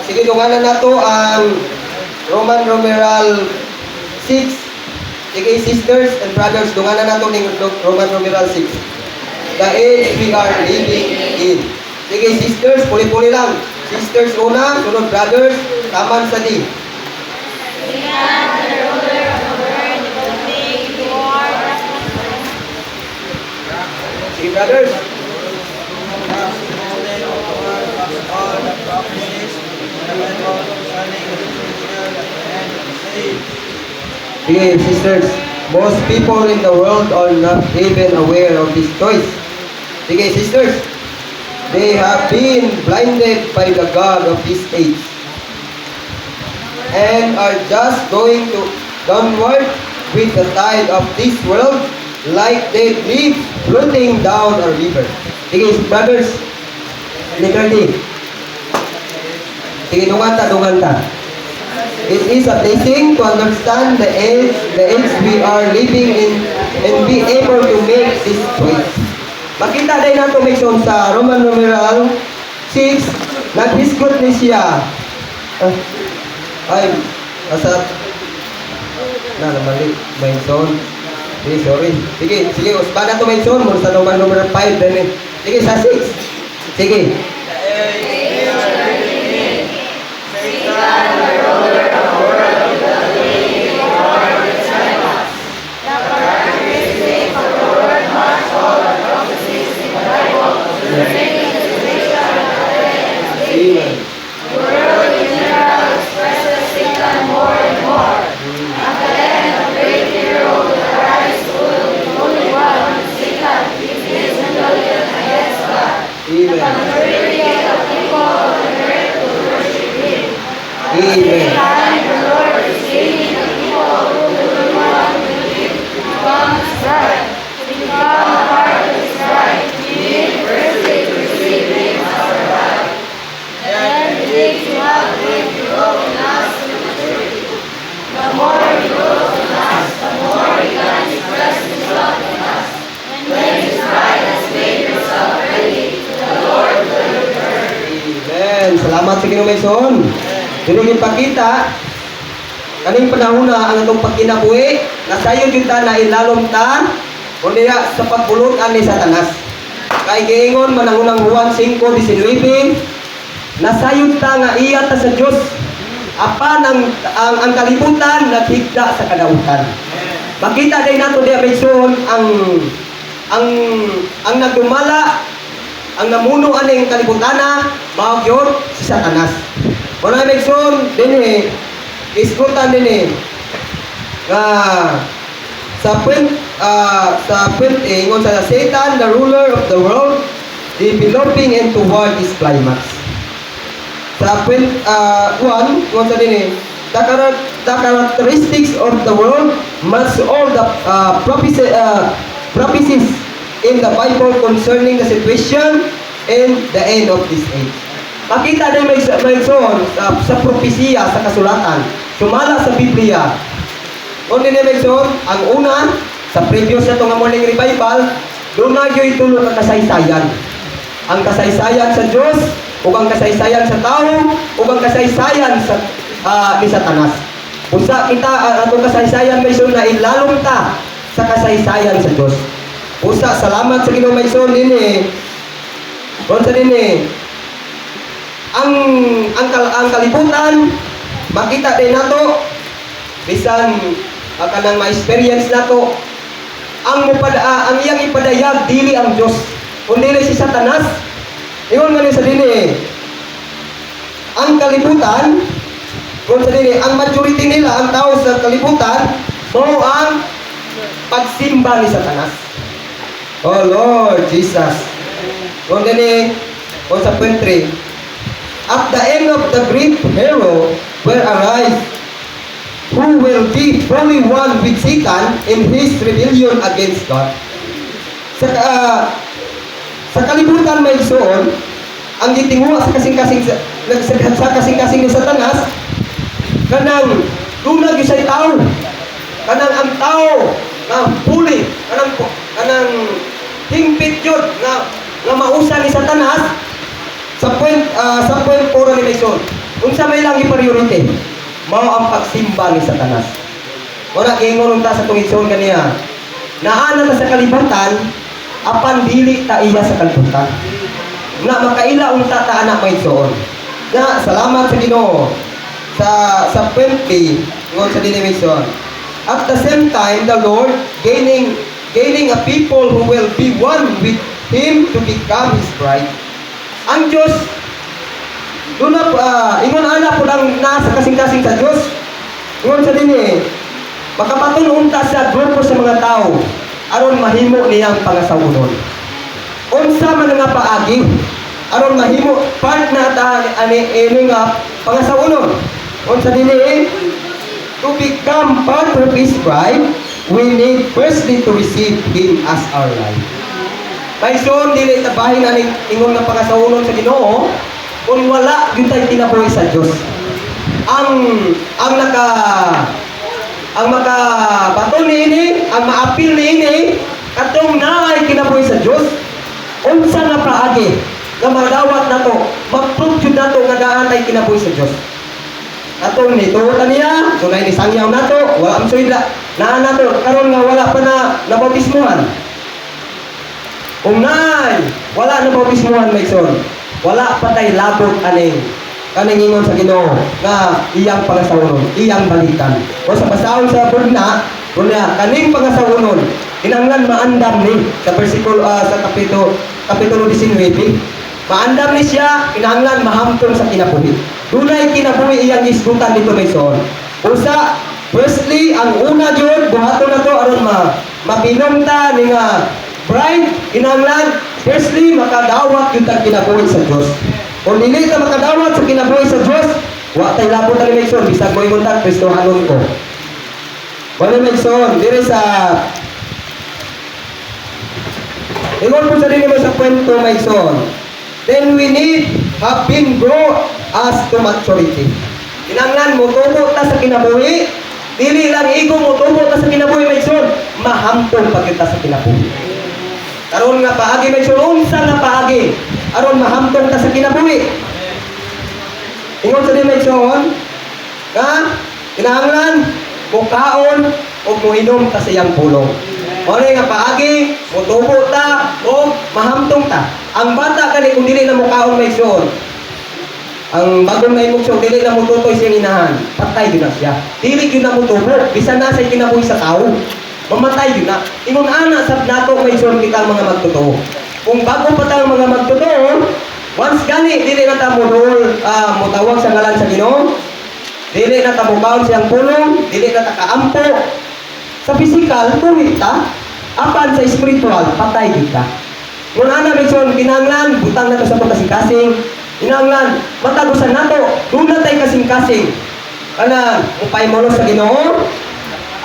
Sige, dunganan na to ang Roman numeral 6. Sige, sisters and brothers, dunganan na to ng Roman numeral 6. The age we are living in. Sige, sisters, puli-puli lang. Sisters una, sunod brothers, taman sa di. Sige, brothers. Sige, sisters, most people in the world are not even aware of this choice. Sige, sisters, they have been blinded by the God of this age and are just going to downward with the tide of this world like dead leaves floating down a river. Sige, brothers, literally. Sige, dungan ta. It is a blessing to understand the age we are living in and be able to make this choice. Makita din nato Mason sa Roman numeral 6, naghisgot ni siya. Mali, Mason. Sorry. Sige, uspada to Mason, mo sa Roman numeral 5 din. Sige, sa 6. Sige. Salamat sa Ginoo Mason. Dili ipakita kaning panahon na ang atong pagkinabuhi nasayon jud ta na ilalom ta kundi sa pagbulutan ni Satanas. Kay giingon manangunang Juan 5:19, nasayod ta nga iya ta sa Dios, apan ang kalibutan naghigda sa kadautan. Makita din nato diya Bigson ang nagdumala, ang namuno aning kalibutana, mao gyud si Satanas. Kuna Bigson dinhi iskutan dinhi nga sa point ingon sa Satan, the ruler of the world, developing and toward his climax. Sa point 1 ingon sa dinhi, the characteristics of the world match all the prophecies in the Bible concerning the situation and the end of this age. Makita din may sa propesya sa kasulatan, sumala sa Biblia. Kung din ang una, sa previous na itong morning revival, doon na yung itulong ang kasaysayan. Ang kasaysayan sa Diyos, o ang kasaysayan sa tao, o ang kasaysayan sa ni Satanas. Usa kita atong kasaysayan may na ilalong ta sa kasaysayan sa Diyos. Usa, salamat sa Ginoo may dinhi. Kung sa dinhi, ang kalibutan, makita din nato, bisan kanang ma-experience nato, ang iyang ipadayag dili ang Dios kundi si Satanas. Ingon nga sa dinhi, ang kalibutan, kung sa dinhi, ang majority nila, ang tao sa kalibutan, mao ang pagsimba ni Satanas. Oh Lord Jesus. Kung dinhi, kung sa point 3, at the end of the great hero will arise, who will be fully one with Satan in his rebellion against God. Sa kalibutan may igsoon, ang gitinguha sa kasing-kasing ni Satanas, kanang dunag isay tao, kanang ang tao na puli, kanang hingpit yun na mausa ni Satanas sa point 4 ni Mason. Unsa may lang i-priority, mao ang pagsimba ni Satanas. Wala gingon ta sa tungison kaniya. Naana ta sa kalibutan, apan dili ta iya sa kalibutan. Na makaila unta ta anak may soon. Na salamat sa Ginoo sa 20 ngon sa dinimensyon. At the same time, the Lord gaining a people who will be one with Him to become His bride. Ang Diyos, doon na, ingon anak po lang nasa kasing-kasing sa Diyos. Ingon sa din makapatulong ta sa grupo sa mga tao, aron mahimo niyang pangasawunon. Unsa man nga paagi, aron mahimo part na ta ani nga pangasawunon. Unsa din to become part of His bride, we need firstly to receive Him as our life. Kayson, dili tabahin aning ingon nga pangasawunon sa Ginoo, kung wala yun tayo tinabuhi sa Diyos. Ang makabato niini, ang maapil niini, katong naay kinabuhi sa Diyos, unsa nga paagi, nga madawat na to, mag-prove na to nga daan tayo kinabuhi sa Diyos. Atong nituutan niya, sunay ni sangyaw na to, wala ang suwida, naan na to, karon nga wala pa na nabautismuhan. Kung naay, wala na bautismuhan may son, wala pa tay labot kaning ingon sa Ginoo nga iyang pangasawunon, iyang balikan. O sa basahon sa Bugna, kunya kaning pangasawunon, kinahanglan maandam ni sa bersikulo sa kapitulo 19. Maandam ni siya, kinahanglan mahamtong sa kinabuhi. Dunay kinabuhi iyang isgutan dito may son. Usa, firstly, ang una gyud buhaton na to aron mapinumta ni nga bride, kinahanglan firstly makadawat gyud ang kinabuhi sa Dios. Kung dili ta makadawat sa kinabuhi sa Dios, wa tay labot ani Mason, bisag mo ingon ta Kristohanon ko. Wala Mason, dire sa ingon po sa dinhi sa kwento Mason. Then we need have been brought us to maturity. Kinahanglan mo tubo ta sa kinabuhi, dili lang ego mo tubo ta sa kinabuhi Mason, mahamtong pa kita sa kinabuhi. Aron nga paagi may unsa nga paagi aron mahamtong ta sa kinabuhi. Ingon sa di may nga kinahanglan mukaon o muinom ta sa iyang pulong. O nga paagi, mutubo ta, o mahamtong ta. Ang bata kani kung dili na mukaon may igsoon, ang bagong na imugsong, dili na mututoy siyang inahan, patay yun na siya. Dili yun na mutubo, bisan na sa'y kinabuhi sa tao. Mamatay yun na. Ingon ana sa nato may igsoon kita mga magtotoo. Kung bago pa tayong mga magtotoo, once gani, dili na ta mutawag sa ngalan sa Ginoo, dili na ta mukaon siyang pulong, dili na ta kaampo. Sa physical, tuwi ta. Apan sa spiritual, patay kita. Kung ana may son, kinanglan, butang na to sa kasing-kasing. Kinanglan, matagusan na to. Doon na tayo kasing-kasing. Kana, upay mo sa Ginoo.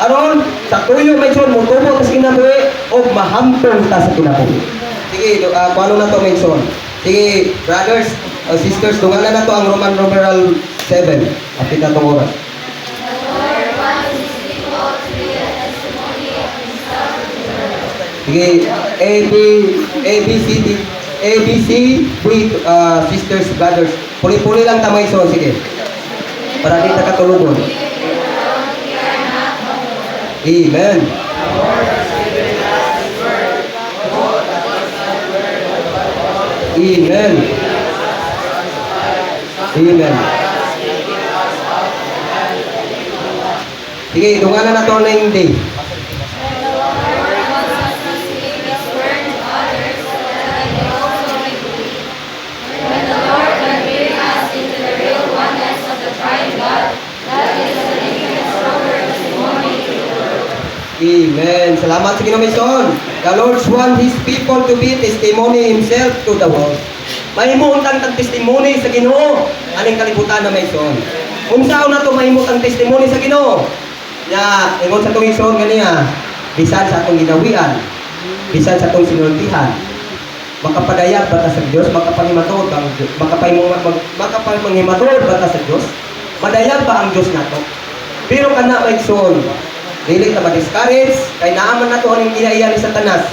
Aron, sa tuyo may son, mutubo ta sa kinabuhi, o mahampong ta sa kinabuhi. Sige, kung ano na to may son. Sige, brothers, sisters, dungalan na to ang Roman numeral 7. Apit na tong oras. Sige, A, B, C, D, sisters, brothers. Puli-puli lang tamay so, sige. Para di ta katulugon. Amen. Amen. Amen. Sige, dungalan na to na yung day. Amen. Salamat sa Ginoo Mason. The Lord wants His people to be testimony Himself to the world. Mahimutang tang testimony sa Ginoo. Aning kalibutan na Mason. Kung saan na to mahimutang testimony sa Ginoo. Ya, ingon sa tong Mason ganiya. Bisan sa atong ginawian, bisan sa atong sinultihan. Makapadayag bata sa Dios, makapangimatod ang makapangimatod bata sa Dios. Madayag ba ang Dios nato? Pero kana Mason, dili ta ma-discourage kay naaman nato ang ginaiya ni Satanas.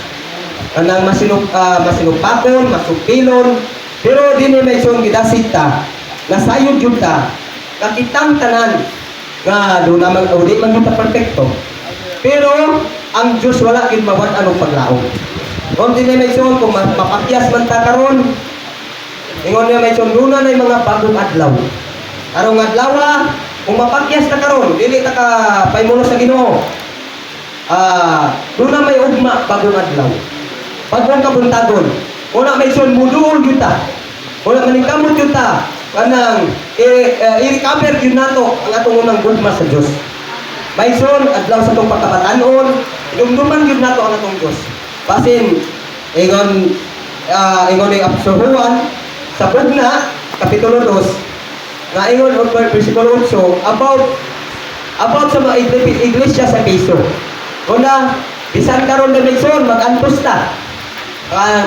Kanang masinupakon, masupilon, pero dinhi may son gidasit ta. Nasayod jud ta. Nakitang tanan nga do naman uli man ta perpekto. Pero ang Dios wala gid mawad-an og paglaom. Kung dinhi may son kung mapakyas man ta karon, ingon niya may son luna na mga bagong adlaw. Karong adlaw kung mapakyas ta karon, dili ta ka paymuno sa Ginoo. Doon na may ugma bagong adlaw. Bagong kabuntagon. Una may son muduol gyud ta. Una maningkamot gyud ta. Kanang i-recover gyud nato ang atong unang gugma sa Dios. May son adlaw sa tong pagkabatanon, dumduman gyud nato ang atong Dios. Basin ingon ni Apostol Juan sa Bugna kapitulo 2 na ingon og versikulo 8 about sa mga iglesia sa Quezon. Una, bisan karon na Mason, mag-antos ta.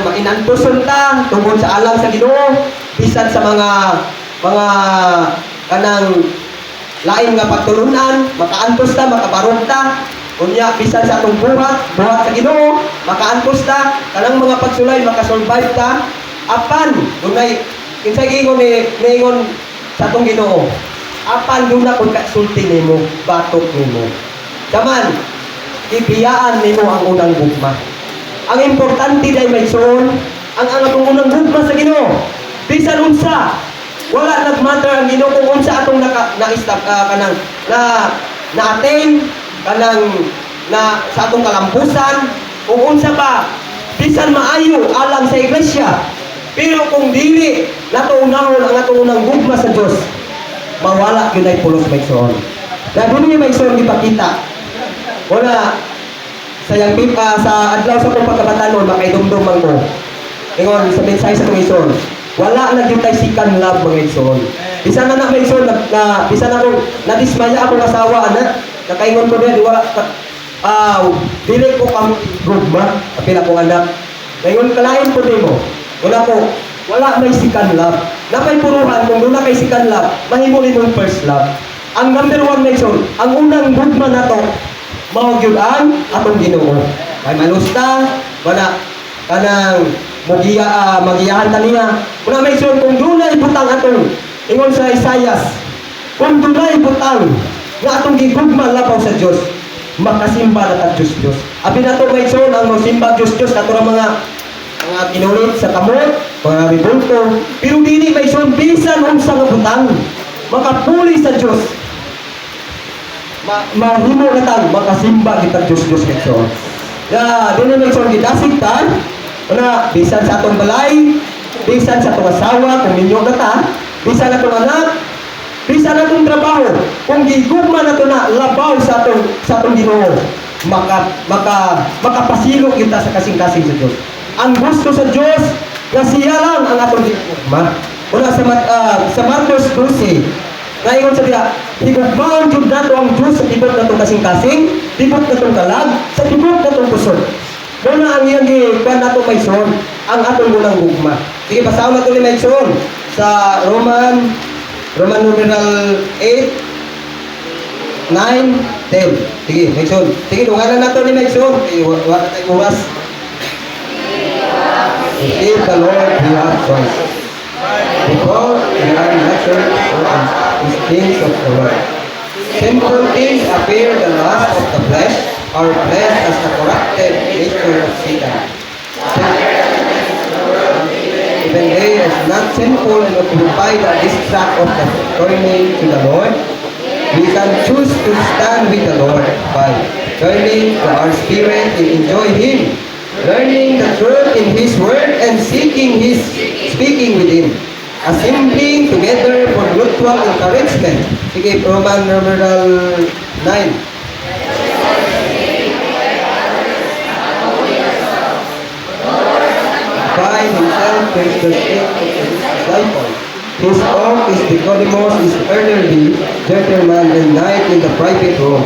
Mainantoson ta tungkol sa alang sa Ginoo, bisan sa mga kanang lain nga pagtulunan, makaantos ta, makabarog ta. Unya bisan sa atong buhat sa Ginoo, makaantos ta, kanang mga pagsulay makasurvive ta. Apan dunay kinsay giingon ni ingon sa atong Ginoo, apan doon na kung kasulti nimo, batok nimo. Daman, ibiyaan nimo ang unang gugma. Ang importante dahil may son, ang atong unang gugma sa Ginoo. Bisan unsa, wala nagmatter ang Ginoo kung unsa atong na-attain, kanang sa atong kalampusan, kung unsa pa, bisan maayo alang sa iglesia. Pero kung dili nato unahon ang atong unang gugma sa Dios, mawala gyud ay pulos may son. Dahil dinhi may son gipakita. Wala sayang sa adlaw sa pagkabatanon makaidumdum man ko. Ingon sa mensahe sa tong son. Wala na gyud tay second love mga son. Bisan na may son na bisan ako nadismaya ako asawa ana, nakaingon ko diha wala dili ko kam gugma apil akong anak. Ingon kalain ko nimo. Wala may second love. Napay puruhan kung doon na kay second love, mahimuli mong first love. Ang number 1 Mason, ang unang gugma na to, mahugyod ang atong Ginoo. Kay malusta, wala kanang magiyahan ta niya. Una Mason, kung doon na ibutang atong, ingon sa Isaias, kung doon na ibutang nga atong gigugma labaw sa Diyos, makasimba na ta Diyos. Abi nato may son ang mosimba Diyos nato ra mga kinulit sa kamot, mga ribulto. Pero dili may son bisan unsa nga butang makapuli sa Dios. Mahimo na tag makasimba kita Diyos kitso. Ya, dili may son gidasig ta. Una, bisan sa atong balay, bisan sa atong asawa, kung minyo na ta, bisan atong anak, bisan atong trabaho, kung gigugma na to na labaw sa atong Ginoo, makapasilok kita sa kasing-kasing sa Dios. Ang gusto sa Dios nga siya lang ang atong gigugma. Una sa Marcos 12, ngayon sa diya, higugmaon jud nato ang Dios sa tibok natong kasing-kasing, tibok natong kalag, sa tibok natong kusod. Muna ang iyang gikuan nato may son, ang atong unang gugma. Sige, basaon nato ni may son sa Roman numeral 8, 9, 10. Sige, may son. Sige, dunganan nato ni may son. Wala tayo oras. If the Lord we have choice. Because we are natural is things of the world. Sinful things appear the lust of the flesh, or flesh as the corrupted nature of Satan. Even they is not sinful and occupy the distract of the turning to the Lord, we can choose to stand with the Lord by turning to our spirit and enjoy Him, learning the truth in His word and seeking His speaking within, assembling together for mutual encouragement. Sige, Roman numeral 9. By himself is the state of the disciple. His own is Nicodemus is elderly, gentleman and knight in the private room.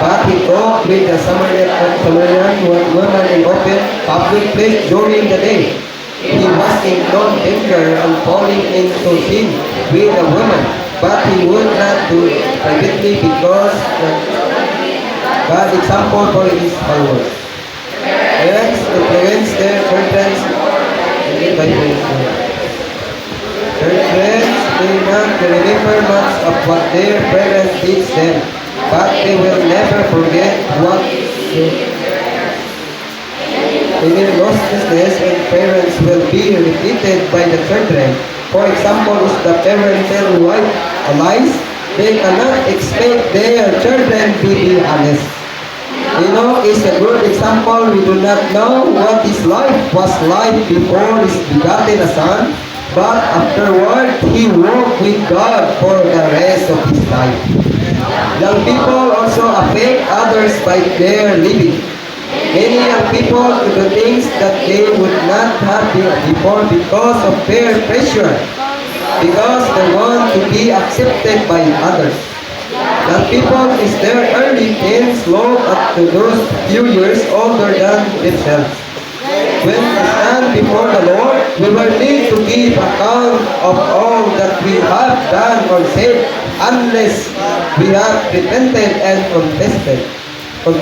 But he talked with the Samaritan woman in open public place during the day. He was in no danger of falling into sin with a woman, but he would not do it privately because God example for his followers. Parents influence their children by children may not remember much of what their parents teach them, but they will never forget what any lostness and parents will be repeated by the children. For example, if the parents tell lies, they cannot expect their children to be honest. Enoch is a good example. We do not know what his life was like before his begotten a son, but afterward he walked with God for the rest of his life. Young people also affect others by their living. Many young people do things that they would not have before because of peer pressure, because they want to be accepted by others. Young people is their early teens look up to those few years older than themselves. When we stand before the Lord, we will need to give account of all that we have done or said, unless we have repented and confessed. So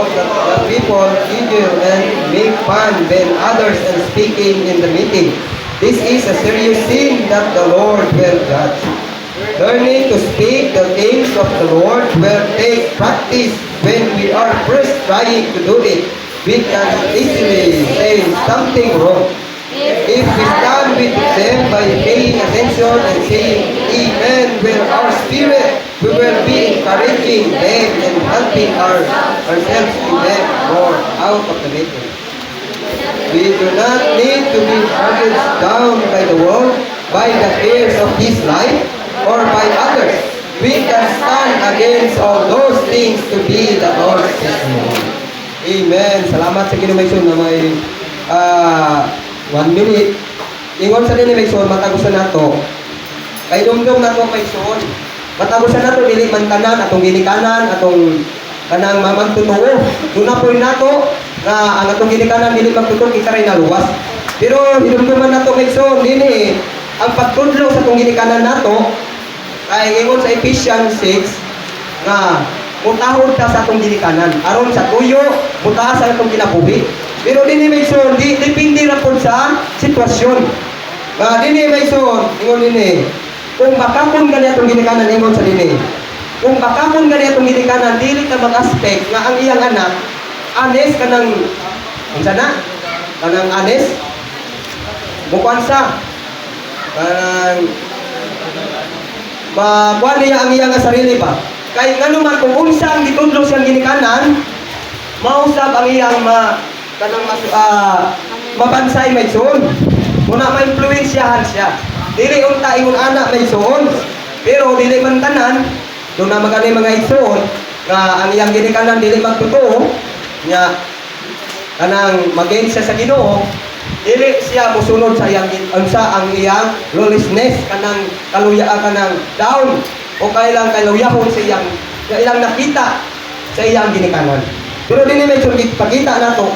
that the people giggle and make fun when others are speaking in the meeting. This is a serious sin that the Lord will judge. Learning to speak the things of the Lord will take practice. When we are first trying to do it, we can easily say something wrong. If we stand with them by paying attention and saying amen with our spirit, we will be encouraging them and helping ourselves to get more out of the meeting. We do not need to be hurried down by the world, by the cares of this life, or by others. We can stand against all those things to be the Lord's testimony. Amen. Salamat sa kinumayson na may 1 minute. Ingon sa din may son, matagusan nato. Kay dumdum nato may son. Matagusan nato dili man tanan atong ginikanan, atong kanang magtutuo. Dunapoy nato na ang atong ginikanan dili magtutuo kitaray na luwas. Pero hidumduman nato may son dili ang pagtudlo sa atong ginikanan nato ay ingon sa Ephesians 6 nga mutahod ta sa atong ginikanan aron sa tuyo mutaha sa atong kinabuhi. Pero dinhi may son depende ra pud sa sitwasyon. Dinhi may son ingon dinhi kung makapon kani atong ginikanan ingon sa dinhi kung bakakon gani atong ginikanan dili ta mag-aspect nga ang iyang anak honest kanang unsa na kanang honest bukan sa kanang makuha niya ang iyang sarili ba kay ngano man kung unsa ang gitudlo siyang ginikanan mausap ang iyang kanang mabansay may suon muna ma-influensyahan siya dili unta ingon anak may suon pero dili man tanan doon na magani mga igsoon nga ang iyang ginikanan dili magtotoo nya kanang mag-gain siya sa Ginoo dili siya mosunod sa iyang unsa ang iyang lawlessness kanang kanang down o kailang kaluyahon sa iyang ilang nakita sa iyang ginikanan pero dili may pakita nato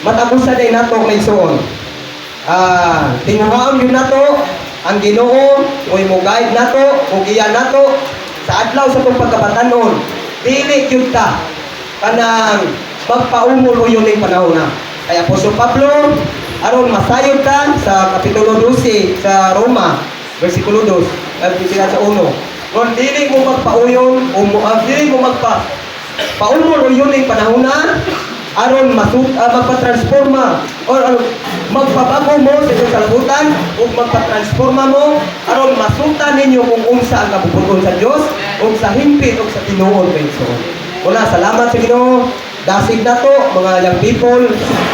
matabusa day nato may suon tinguhaon yun nato ang Ginoo oy mo guide nato o giyan nato sa adlaw sa itong pagkabatanon, dili yun ta kanang magpaumol yun yung panahon na. Kaya Apostol Pablo, aron masayod ka sa Kapitulo 12 sa Roma, versikulo 2, sila sa 1. Kung dili mo magpauyon, dili mo magpaumol yun yung panahon na, aron magpa-transforma o magpabago mo sa inyong kalabutan o magpa-transforma mo aron masutan ninyo kung unsa ang kabubuton sa Dios o sa himpit o sa tinuod kayso. Una, salamat sa Ginoo. Dasig na to, mga young people,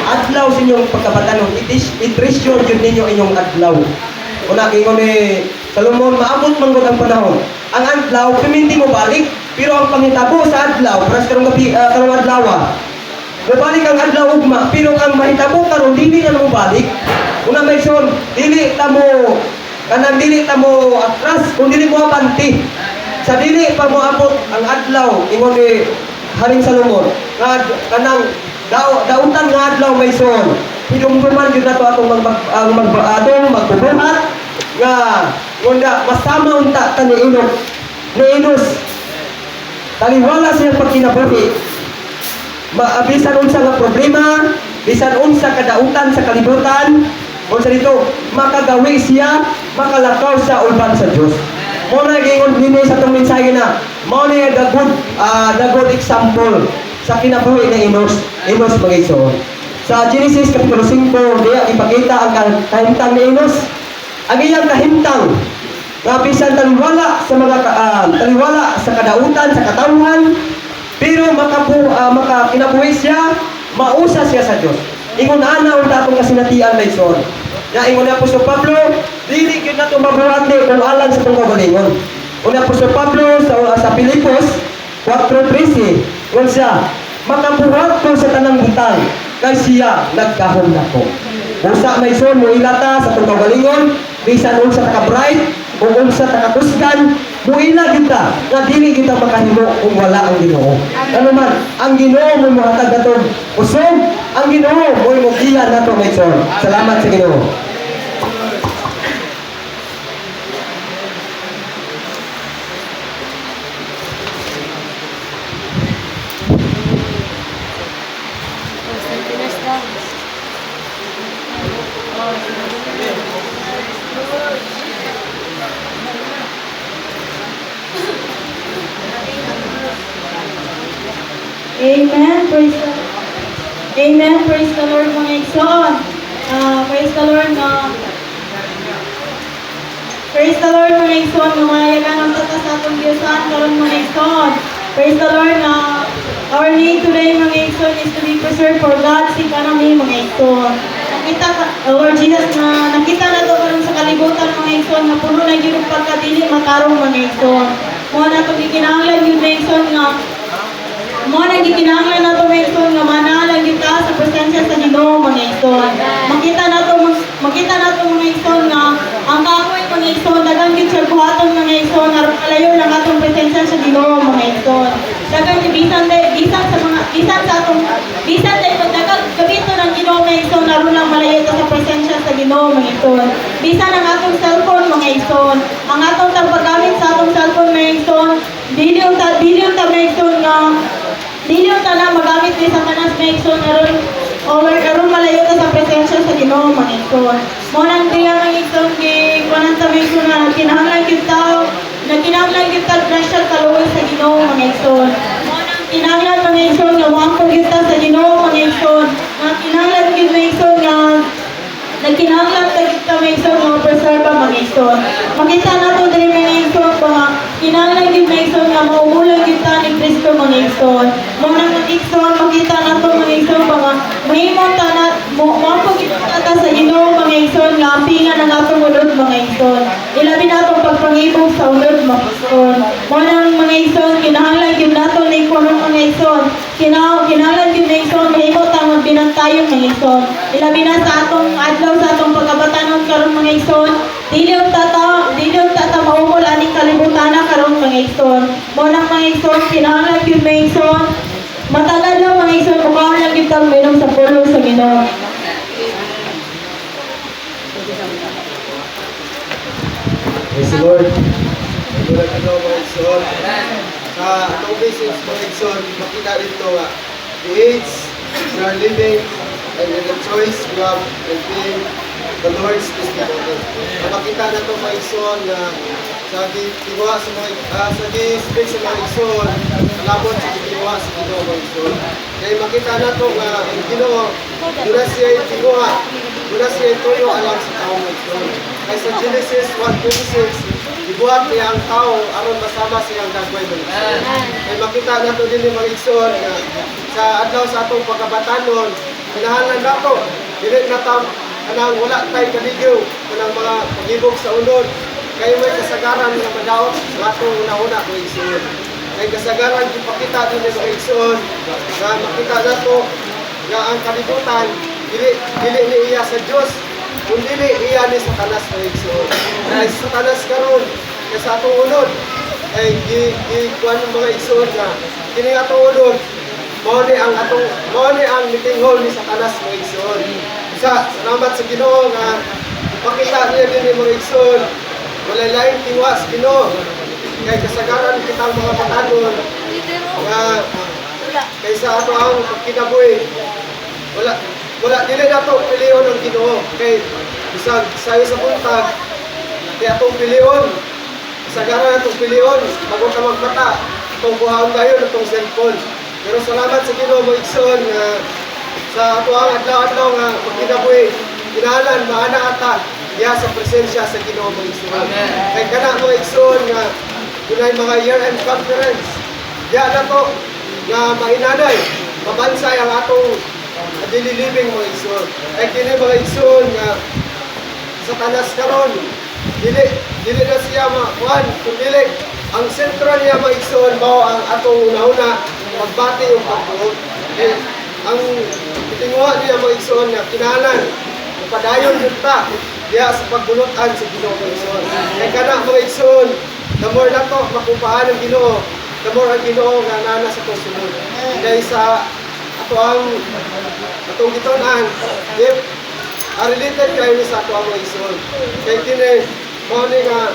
adlaw sa inyong pagkabatanon, i-treasure yun ninyo inyong adlaw. Una, kingon ni Salomon, maabot man ang panahon. Ang adlaw, piminti mo balik, pero ang pangitabo sa adlaw, paras karong adlaw, mubalik ang adlaw ugma, pero ang mahitabo karon dili na mo balik. Una may son, dili ta mo atras, kung dili mo abanti. Sa dili pa mo abot ang adlaw, ingon ni Haring Salomon, nga kanang dautan nga adlaw may son. Hidumduman gyud nato atong magbubuhat nga wala masama unta ta ni Enos. Taliwala siyang pagkinabuhi. Bisan unsa nga problema, bisan unsa kadautan sa kalibutan, unsa dito, makagawi siya, makalakaw sa ulban sa Dios. Mo na gingon dinhi sa tong mensahe na, mo na the good example sa kinabuhi ni Enos mga igsoon. Sa Genesis kapitulo 5, diya ipakita ang kahimtang ni Enos. Ang iyang kahimtang nga bisan taliwala sa kadautan sa katawhan, pero makakinabuhi siya, mausa siya sa Diyos. Ingon ana ang tatong kasinatian na ison. Na ingon na Apostol Pablo, dili gyud nato mabuhati kung alang sa itong kagalingon. Una Apostol Pablo sa Pilipos 4:13, kung siya, makabuhat ko sa tanang butang, kay siya nagkahom nako. Usa may ison mo ilata sa itong kagalingon, bisan unsa ka-bright, o unsa takakusgan, muila kita nga dili kita makahimo kung wala ang Ginoo. Ano man, ang Ginoo mo mohatag naton usog, ang Ginoo mo giyan nato may son. Salamat sa Ginoo. Amen. Amen. Praise the Lord mga igsoon. Praise the Lord Praise the Lord mga igsoon. Mayagan ang tata sa atong Diyosan karon mga igsoon. Praise the Lord our need today mga igsoon is to be preserved for God's economy mga igsoon. Lord Jesus nakita na to karon sa kalibutan mga igsoon na puno na gyud og pagkadili matarong mga igsoon. Mo na to gikinahanglan gyud mga igsoon nga mo na gikinahanglan nato mga igsoon nga manalang kita sa presensya sa Ginoo mga igsoon. Makita nato mga igsoon nga ang kahoy mga igsoon daghang gid siya buhaton mga igsoon aron kalayo lang atong presensya sa Ginoo mga igsoon. Daghang bisan tay pagdagat kabito ng Ginoo mga igsoon aron lang malayo ta sa presensya sa Ginoo mga igsoon. Bisan ang atong cellphone mga igsoon, ang atong paggamit sa atong cellphone mga igsoon, dili ta mga igsoon nga dili ta na magamit ni Satanas mga igsoon aron malayo ta sa presensya sa Ginoo mga igsoon. Mo nang diya mga igsoon kunan ta mga igsoon na kinahanglan gyud tao Nagkinahanglan gyud ta grasya kaluoy sa Ginoo mga igsoon. Mao nang kinahanglan mga igsoon nga moangkon gyud ta sa Ginoo mga igsoon. Nga kinahanglan gyud mga igsoon nga nagkinahanglan ta gyud ta mga igsoon nga preserba mga igsoon. Makita nato diri mga igsoon mga kinahanglan gyud mga igsoon nga mauulan gyud ta ni Kristo mga igsoon. Mao nang mga igsoon makita nato mga igsoon mga mahimong ta na moangkon gyud ta sa Ginoo mga igsoon nga ampingan ang atong unod mga igsoon. Ilabi natong pagpangibog sa unod mga igsoon. Mao nang mga igsoon kinahanglan gyud nato ni kuno mga igsoon. Kinahanglan gyud mga igsoon mahimo ta magbinantayon mga igsoon. Ilabi na sa atong adlaw sa atong pagkabatanon karon mga igsoon. Dili ta maumol aning kalibutan karon mga igsoon. Mao nang mga igsoon kinahanglan gyud mga igsoon. Matagal lang mga igsoon mukhaon lang gyud kang minom sa pulo sa Ginoo. Praise the Lord. Tulad mga igsoon. Sa atong basis mga igsoon, makita dito nga the age we are living and the choice we have and being the Lord's testimony. Makita na ito mga igsoon na sa gitiwa sa mga sa gi-speak sa mga igsoon, malabot sa gitiwa sa Ginoo mga igsoon. Kaya makita na ito nga ang Ginoo, doon na siya itiwa, doon na siya ituyo alam sa tao mga igsoon. Kaya sa Genesis 1:26, ibuhat niya ang tao aron masama siyang dagway mga igsoon. Kaya makita na ito din yung mga igsoon nga sa adlaw sa atong pagkabatanon, kinahanglan nato, dili na tam kanang wala tay kaligyo kanang mga pagibog sa unod. Kaya may kasagaran nga madaot nga atong una-una mga igsoon. Kaya kasagaran ipakita din yung mga igsoon nga makita nato nga ang kalibutan dili ni iya sa Dios kundi iya ni Satanas mga igsoon. Kaya Satanas karon kaya sa atong unod ay kuan mga igsoon nga kini atong unod mao ni ang mitinghol ni Satanas mga igsoon. Salamat sa Ginoo nga ipakita niya din yung mga igsoon walay laing tiwa sa Ginoo. Kaya kasagaran kitang mga patanon nga kaysa ato ang pagkinabuhi wala dili nato piliyon ang Ginoo kay bisag sayo sa buntag kaya atong piliyon kasagaran atong piliyon bago ka magmata itong buhaon tayo itong cellphone. Pero salamat sa Ginoo mga igsoon nga sa ato ang adlaw-adlaw nga pagkinabuhi kinahanglan maana ata diya sa presensya sa Ginoo mga igsoon. Kay kana mga igsoon nga dunay mga year-end conference diya na to nga mahinanay mabansay ang atong daily living mga igsoon. Kay kini mga igsoon nga Satanas karon dili na siya makuan kundi ang sentro niya mga igsoon mao ang atong una-una magbati og pagtuon. Ang tinguha niya mga igsoon nga kinahanglan padayon jud ta diya sa pagbunutan sa Ginoo mga igsoon. Kay kana mga igsoon, the more nato makumpaan ang Ginoo, the more ang Ginoo nga nana sa atong sunod. Kay sa atong gitunan, if related kayo ni sa ato ang mga igsoon. Kay kini mao ni nga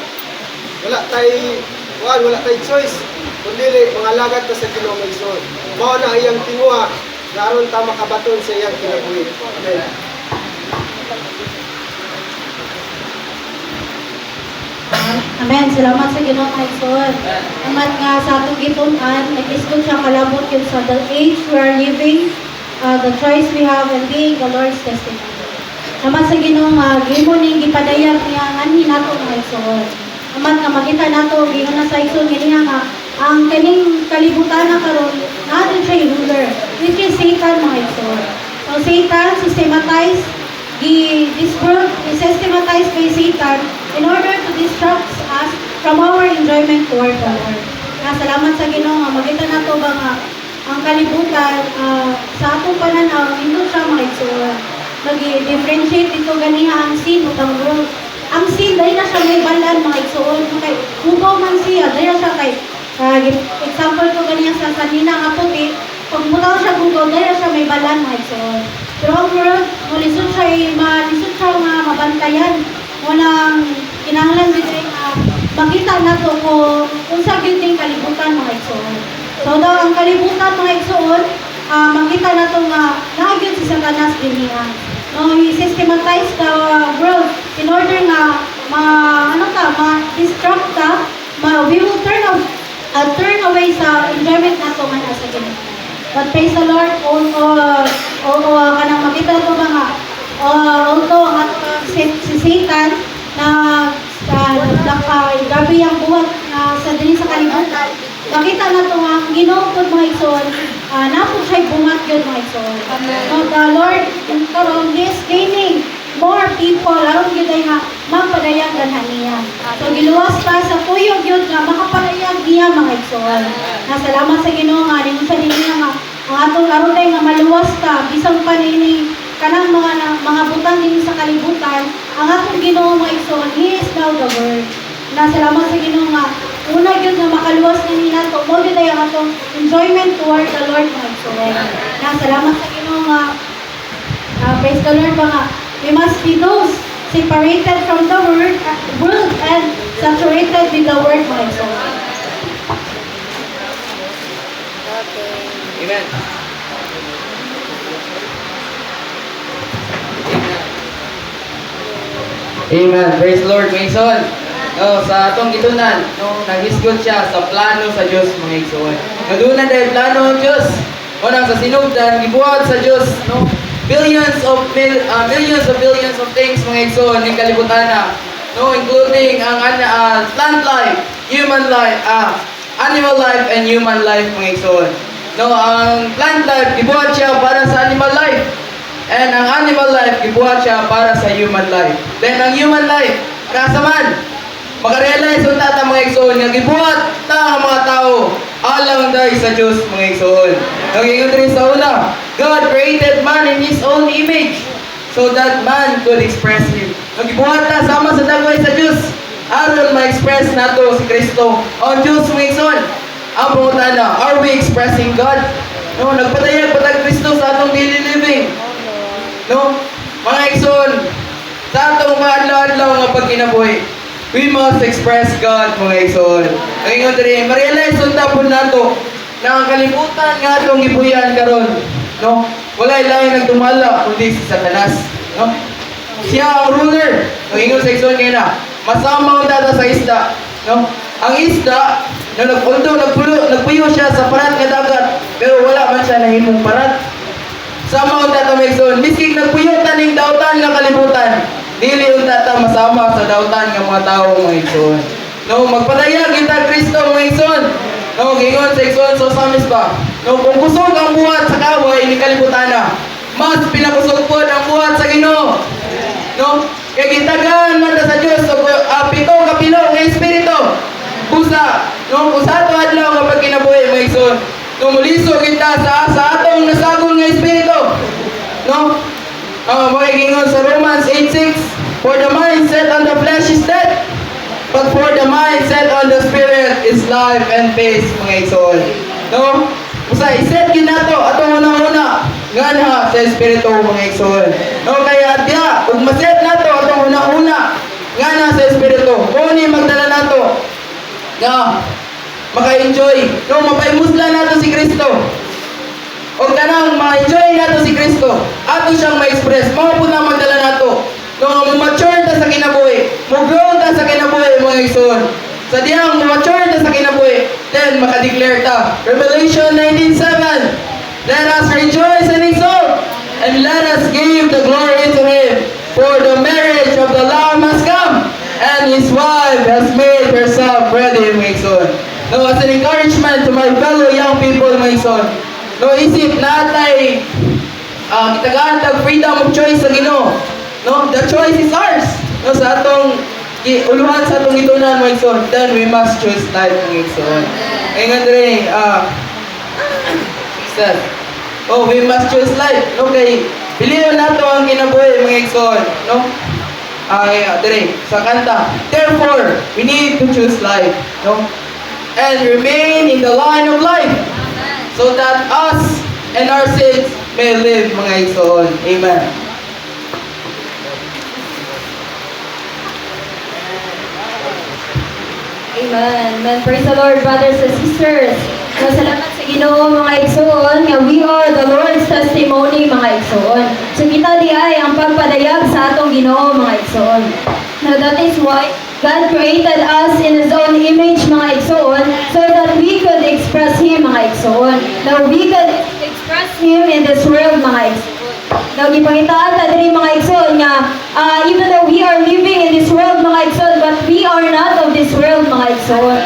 wala tay choice kundi mga lagad ta sa Ginoo mga igsoon. Mao na iyang tinguha karon ta makabaton sa iyang kinabuhi. Amen. Amen. Salamat sa Ginoo mga igsoon. Amat nga sa atong gitunan, nag-isgot siya kalabot yun sa the age we are living, the choice we have and being the Lord's testimony. Amat sa Ginoo nga gimo ning gipadayag niya nganhi nato mga igsoon. Amat nga makita nato gingon na sa igsoon niya nga ang kaning kalibutan na karon natin siya ruler, which is Satan mga igsoon. So Satan systematized this world is systematized by Satan in order to distract us from our enjoyment toward the Lord. Salamat sa Ginoo nga makita nato ba nga ang kalibutan sa atong pananaw hindi siya mga igsoon. Nag-differentiate dito ganiha ang sin ug ang world. Ang sin dahil na siya may balan mga igsoon. Kay hugaw man siya dahil siya kay example ko ganiya sa kanina nga puti. Pag mutaw siya hugaw dahil siya may balan mga igsoon. Pero ang world, lisod siya nga mabantayan. Munang kinahanglan din nga makita nato kung sa gyud kalibutan mga igsoon. So daw ang kalibutan mga igsoon, makita nato nga nagyud si Satanas dinhiya. No, he systematized the world in order nga ma-distract ka, we will turn away sa enjoyment nato man sa Ginoo. But praise the Lord, kanang makita to mga although si Satan na gabi ang buhat sa dili sa kalibutan. Makita na to nga ang Ginoo pud mga igsoon, napod siya buhat gyud mga igsoon. No, the Lord karon is gaining more people aron gyud ay nga mapadayag ganhan niya. So giluwas pa sa tuyo gyud nga makapadayag niya mga igsoon. Salamat sa Ginoo nga ning sa niya nga ang atong aron day nga maluwas ta bisan pa nini kanang mga butang din sa kalibutan, ang atong Ginoo mga igsoon, He is now the Word. Salamat sa Ginoo nga una gyud nga makaluwas ni nato mo gyud ay ang atong enjoyment toward the Lord mga igsoon. Salamat sa Ginoo nga praise the Lord mga we must be those separated from the world and saturated with the Word mga igsoon. Amen. Amen. Praise the Lord, mga igsoon. No, sa atong gitunan, no, naghisgot siya sa plano sa Dios, mga igsoon. Naduna dahil plano ng Dios. Unang sa sinugdan, gibuhat sa Dios, no. Billions of things, mga igsoon, ng kalibutan na. No, including ang plant life, human life, animal life and human life, mga igsoon. No, ang plant life gibuhat siya para sa animal life. And ang animal life, gibuhat siya para sa human life. Then, ang human life, nasa man, makarealize yung tata mga igsoon, nga gibuhat ta ang mga tao, alang dahil sa Diyos mga igsoon. Nag-ingat rin sa una, God created man in His own image, so that man could express Him. Nagibuhat ta sama sa dagway sa Diyos, aron ma-express nato si Kristo. Ang Diyos mga igsoon, ang pangutana, are we expressing God? No, nagpatayag patag Kristo sa atong daily living. No, mga igsoon, sa atong mga adlaw-adlaw nga pagkinabuhi, we must express God, mga igsoon. Ang ingon diri, ma-realize unta pud nato na ang kalibutan nga atong gibuhian karon, no? Walay lain nagtumala kundi si Satanas, no? Siya ang ruler. Ang ingon sa igsoon kay na, masama unta ta sa isda, no? Ang isda na nagpuyo siya sa parat nga dagat, pero wala man siya nahimong parat. Sama unta ta mga igsoon, miski nagpuyo ta ning dautan nga kalibutan, dili unta ta masama sa dautan nga mga tawo mga igsoon. No, magpadayag kita Kristo mga igsoon. No, gingon sa igsoon sa Psalms pa. No, kung kusog ang buhat sa kaway ni kalibutan na, mas pinakusog pod ang buhat sa Ginoo. No, kay gitagan man ta sa Dios og pito ka pilo nga espiritu. Busa, no, usa to adlaw nga pagkinabuhi mga igsoon. Tumuliso kita sa atong nasagol nga espiritu. No? Makikingon sa Romans 8:6, for the mind set on the flesh is death, but for the mind set on the spirit is life and peace, mga igsoon. No? Usa iset gyud nato atong unang-una ngana sa espiritu, mga igsoon. No, kaya adya ug maset nato atong unang-una ngana sa espiritu. Kuni magdala nato nga maka-enjoy, no, mapaimusla nato si Kristo. O kanang ma-enjoy nato si Kristo, ato siyang ma-express, mao po na magdala nato. No, mature ta sa kinabuhi, mo-grow ta sa kinabuhi, mga igsoon. Sa diyang mature ta sa kinabuhi, then maka-declare ta. Revelation 19:7, let us rejoice and exult, and let us give the glory to Him, for the marriage of the Lamb has come, and His wife has made herself ready, mga igsoon. No, as an encouragement to my fellow young people, mga igsoon, no, isip natay kitagaan tag freedom of choice sa Ginoo. No, the choice is ours. No, sa atong uluhan sa atong gitunan, mga igsoon, then we must choose life, mga igsoon. Ngayon dire, we must choose life. No, kay pilihan nato ang kinabuhi, mga igsoon. No, dire sa kanta, therefore we need to choose life. No, and remain in the line of life, so that us and our sins may live, mga igsoon. Amen. Amen. Praise the Lord, brothers and sisters. Salamat sa Ginoo, mga igsoon, nga we are the Lord's testimony, mga igsoon. So kita di ay ang pagpadayag sa atong Ginoo, mga igsoon. Now that is why God created us in His own image, mga igsoon, so that we could express Him, mga igsoon. Now we could express Him in this world, mga igsoon. Now gipangitaan ta diri mga igsoon nga even though we are living in this world, mga igsoon, but we are not of this world, mga igsoon.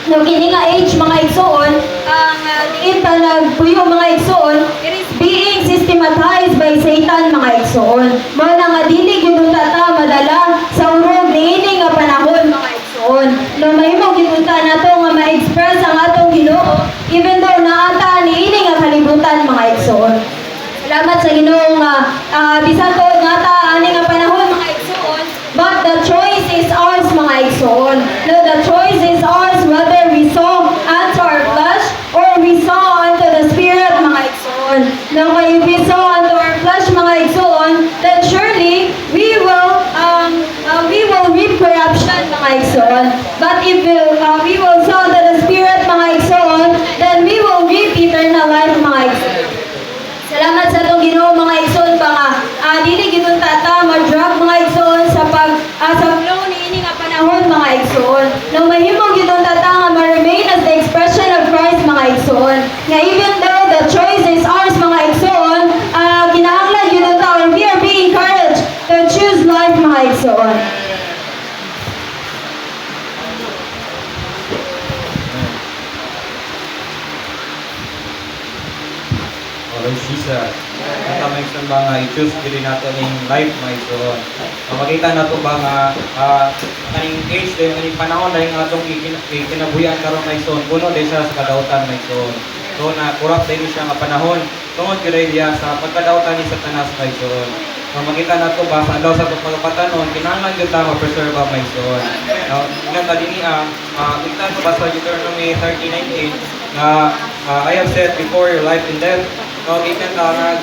Now kini nga age, mga igsoon, ang diin ta nagpuyo, mga igsoon, it is being systematized by Satan, mga igsoon. Mao na nga dili gyud ta madala sa urog niini nga panahon, mga igsoon. No mahimo gyud nato nga ma-express ang atong Ginoo even though naata niini nga kalibutan, mga igsoon. Salamat sa Ginoo nga bisan tuod nga ta ani nga panahon, mga igsoon, but the choice is ours, mga igsoon. No, the choice is ours whether we sow unto our flesh or we sow unto the Spirit, mga igsoon. No, if we sow unto our flesh, mga igsoon, then surely we will reap corruption, mga igsoon. But if we will sow unto the Spirit, mga igsoon, then we will reap eternal life, mga igsoon. Salamat sa itong Ginoo, mga igsoon, ba nga dili gyud ta ma-drag, mga igsoon, sa flow niini nga panahon, mga igsoon. No mahimo gyud ta nga ma-remain as the expression of Christ, mga igsoon. Nga even though the choice is ours, mga igsoon, kinahanglan gyud ta or we are being encouraged to choose life, mga igsoon. Lord Jesus, natamay sa mga i-choose dili nato ning life, mga igsoon. Makita nato ba nga kaning age dahil kaning panahon dahil nga atong kinabuhian karon, mga igsoon, puno dahil siya sa kadautan, mga igsoon. So na corrupt dahil siya nga panahon tungod gyud diya sa pagkadautan ni Satanas, mga igsoon. Makita nato ba sa adlaw sa pagpatanon kinahanglan gyud ta ma-preserve, mga igsoon. Ingat ta dinhi kita sa basa Deuteronomy 30:19 na I have said before your life and death. Gikan ta nga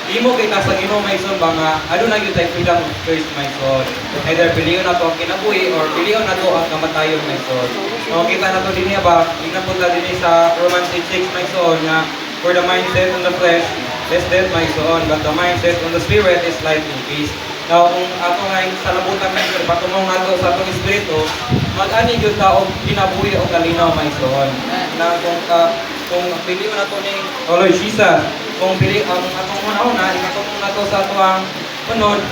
imo kita sa Ginoo, mga igsoon, ba nga aduna gyud tay freedom of choice, mga igsoon. Either piliyon nato ang kinabuhi or piliyon nato ang kamatayon, mga igsoon. Kita nato dinhi ba ginapunta dinhi sa Romans 8:6, mga igsoon, nga for the mindset on the flesh is death, my son, but the mindset on the Spirit is life and peace. Now, kung ato nga sa labutan, my son, patumong nato sa atong Espiritu, mag-ani yun ta og kinabuhi o kalinaw, my son. Na kung piliyon nato ni Lord Jesus, kung pili ang atong una-una, patumong nato sa atong unod,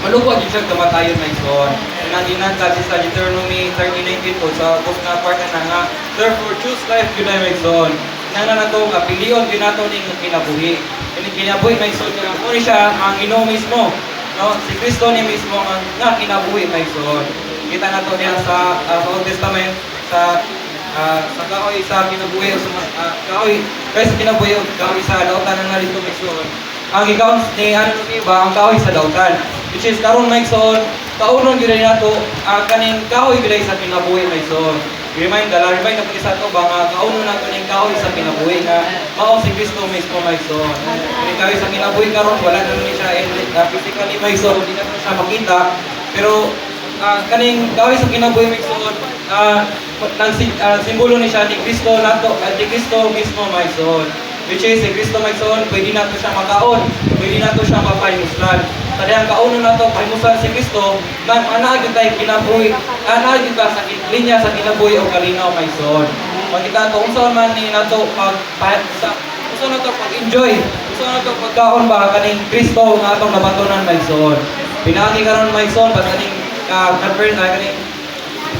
malugwa din siya kamatayon, my son. Nandinan sa Deuteronomy 30:19 po sa book na part na nga, therefore choose life yun ay, my son. Nana na to nga piliyon ginato ning kinabuhi. Ini kinabuhi, may son nga mo ni siya ang Ginoo mismo. No, si Kristo ni mismo ang nga kinabuhi, may son. Kita nato niya sa Old Testament sa kahoy sa kinabuhi o sa kahoy kaysa kinabuhi o kahoy sa dautan nga dito, may son. Ang ikaw ni ano ni ba ang kahoy sa dautan, which is karon, may son, kaunon gyud nato kaning kahoy gyud sa kinabuhi, may son. Remind na po isa ito ba nga kauno na ito ng kahoy sa kinabuhi nga mao si Kristo mismo, my son. Yung kahoy sa kinabuhi karon wala na rin siya physically, my son, hindi na rin siya makita. Pero kaning kahoy sa kinabuhi, my son, simbolo ni siya ni Kristo nato, ni Kristo mismo, my son. Which is si Kristo, my son, pwede nato siya makaon, pwede nato siya mapahimuslan. Tadi ang kauno nato pahimuslan si Kristo, nang anaagid tayo kinabuhi, anaagid ba sa linya sa kinabuhi o kalinaw, my son. Makita to kung saan man ni nato kung nato pag-enjoy, kung nato pagkaon ba kaning Kristo nga atong nabatunan, my son. Pinagi karon, my son, basta ning conference kaning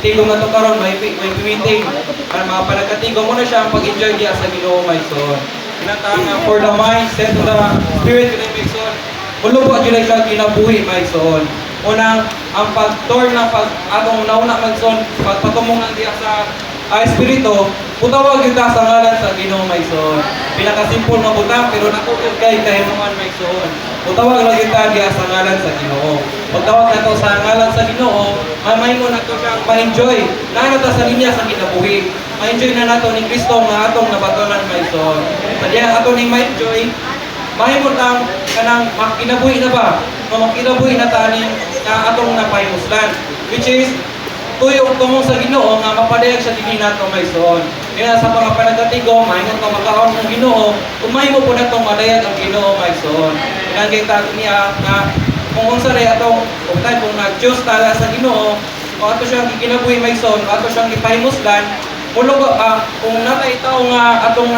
tigong nato karon may meeting para mga panagkatigong mo na siya ang pag-enjoy diya sa Ginoo, my son. Pinatang for the mind, set to the spirit, my son. Mulubot yun siya kinabuhi, my son. Unang, ang pag-turn na atong nauna, my son, pagpatumong ng diya sa Espiritu, putawag yun sa ngalan sa Ginoo, my son. Pinakasimpol na butang, pero natutod kay kahinuman, my son. Putawag lang yun diya sa ngalan sa Ginoo. Pagtawag na to sa ngalan sa Ginoo, mamay mo na to siyang ma-enjoy. Naano ta sa linya sa kinabuhi. Ma-enjoy na nato ni Kristo nga atong nabatunan, my son. Kaya ato ning ma-enjoy, mahimot ang kanang makinabuhi na ba? Makinabuhi na tanin na atong napahimuslan. Which is, tuyong tumong sa Ginoo nga mapadayag sa dinhi nato, my son. Kaya sa mga panagkatigo, mahimot ka makaon ng Ginoo, kung mahimot po na itong madayag ang Ginoo, my son. Kaya kita niya na kung unsa rin atong ugtay kung nag-choose tala sa Ginoo, kung ato siyang gikinabuhi maigsoon, kung ato siyang gipahimusdan, kung natay tao nga atong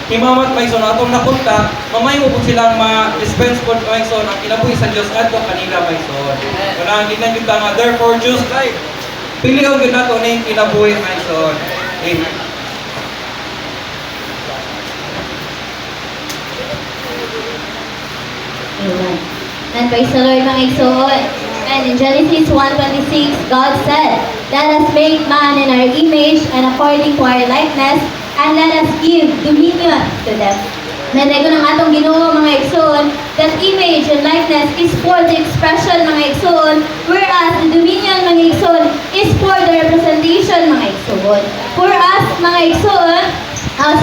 himamat maigsoon, atong napunta, mamay mo po silang ma-dispense po maigsoon ang kinabuhi sa Dios ngadto kanila maigsoon. Kung nangingnan gyud nga therefore choose life. Pilion gyud nato ning kinabuhi maigsoon. Amen. Amen. And praise the Lord, mga igsoon. And in Genesis 1:26, God said, "Let us make man in our image and according to our likeness, and let us give dominion to them." Nanay ko ng atong Ginoo, mga igsoon, that image and likeness is for the expression, mga igsoon, whereas the dominion, mga igsoon, is for the representation, mga igsoon. For us, mga igsoon,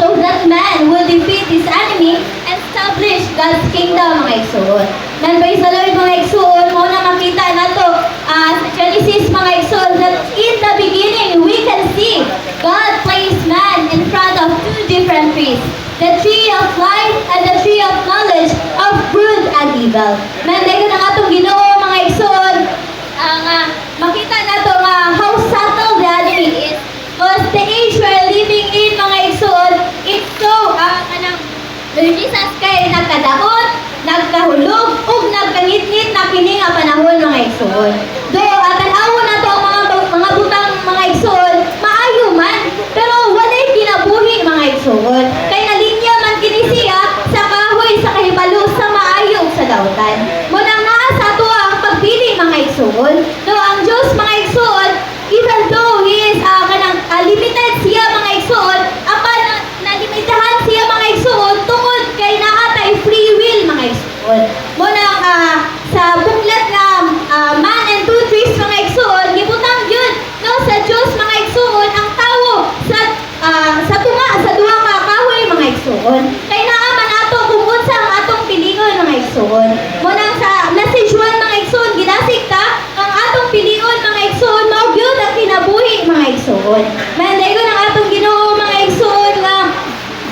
so that man will defeat his enemy and establish God's kingdom, mga igsoon. And praise the Lord, mga igsoon, mo na makita na to sa Genesis, mga igsoon, that in the beginning, we can see God placed man in front of two different trees. The tree of life and the tree of knowledge of good and evil. Manday ko ng atong Ginoo, mga igsoon, makita na to how subtle the enemy is. Because the age we're living in, mga igsoon, it's so, Lord Jesus, kay nagkadaot, nagkahulog, ug nagkangit-ngit na kini nga panahon, mga igsoon. Do, tan-awon na to ang mga butang, mga igsoon, maayo man, pero walay kinabuhi, mga igsoon. Kay nalinya man kini siya sa kahoy, sa kahibalo, sa maayo, ug sa dautan. Munang naa sa ato ang pagpili, mga igsoon. Do, ang Diyos, mga igsoon, even though He is limited siya, mga igsoon, apan nalimitahan siya, mga igsoon, tungod kay naatay free will, mga igsoon. Munang sa buklat na Man and Two Trees, mga igsoon, gibutang yun, no, sa Diyos, mga igsoon, ang tawo sa duha nga kahoy, mga igsoon. Kay naaman ato kung unsa ang atong pilingon, mga igsoon. Munang sa message 1, mga igsoon, ginasik ta ang atong pilingon, mga igsoon, mao gyud ang kinabuhi, mga igsoon. Manday ko ng atong Ginoo, mga igsoon, nga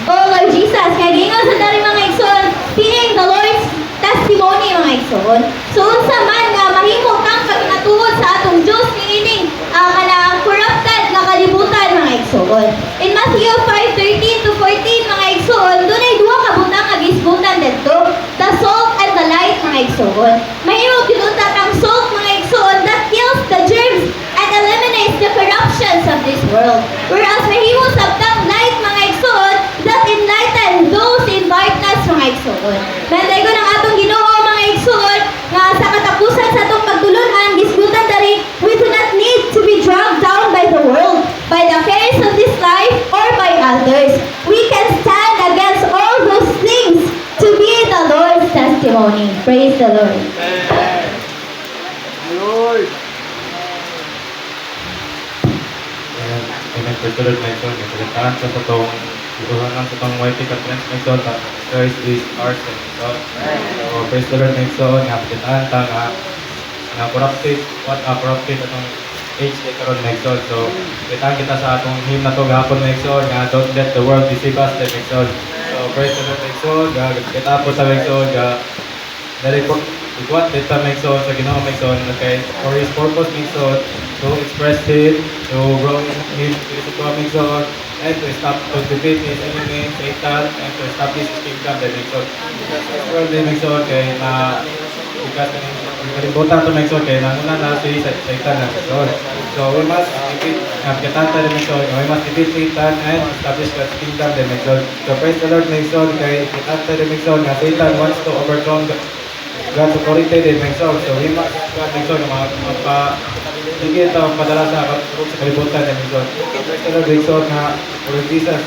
oh Lord Jesus, kay gingon sa dari, mga igsoon, being the Lord's testimony, mga igsoon. So unsa man nga mahimo kang pagkatuhod sa atong Dios niining kanang corrupted nga kalibutan, mga igsoon. In Matthew 5:13 to 14, mga igsoon, dunay duha ka butang nga gisgutan didto, the salt and the light, mga igsoon. Mahimo giunta kang salt, mga igsoon, that kills the germs and eliminates the corruptions of this world. Whereas mahimo sabtang light, mga igsoon, that enlighten those in darkness, mga igsoon. Nanday ko ng atong Ginoo, mga igsoon, nga sa katapusan sa atong pagtulunan, gisgutan dari, we do not need to be dragged down by the world, by the cares of this life, or by others. We can stand against all those things to be the Lord's testimony. Praise the Lord. Lord. Amen. Praise the Lord, my son. Nagpagkataan sa itong ibuhanan sa itong YT conference, my son. Christ is ours, my son. So, praise the Lord, my son. Nga pagkataan ta nga corrupted, corrupted atong age na karon, my son. So, kitaan kita sa atong hymn na to gahapon, my son. Nga, don't let the world deceive us, my son. So, praise the Lord, my son. Kita po sa my son. Dari po, iguat dito, my son, sa Ginoo, my son. Okay, for His purpose, my son, to express Him, to grow in Him, to my son, and to stop, to defeat His enemy, Satan, and to establish His kingdom, my son. World, my son, kay na ikat kalibutan to, my son, kay nanguna na si Satan, my son. So, we must defeat, kitata, my son, we must defeat Satan and establish God's kingdom, my son. So, praise the Lord, my son, kay kitata, my son, nga Satan wants to overcome God's authority, my son. So, we must, God, my son, higit ang padala sa kalibutan, my son. So, praise the Lord, my son, nga Lord Jesus,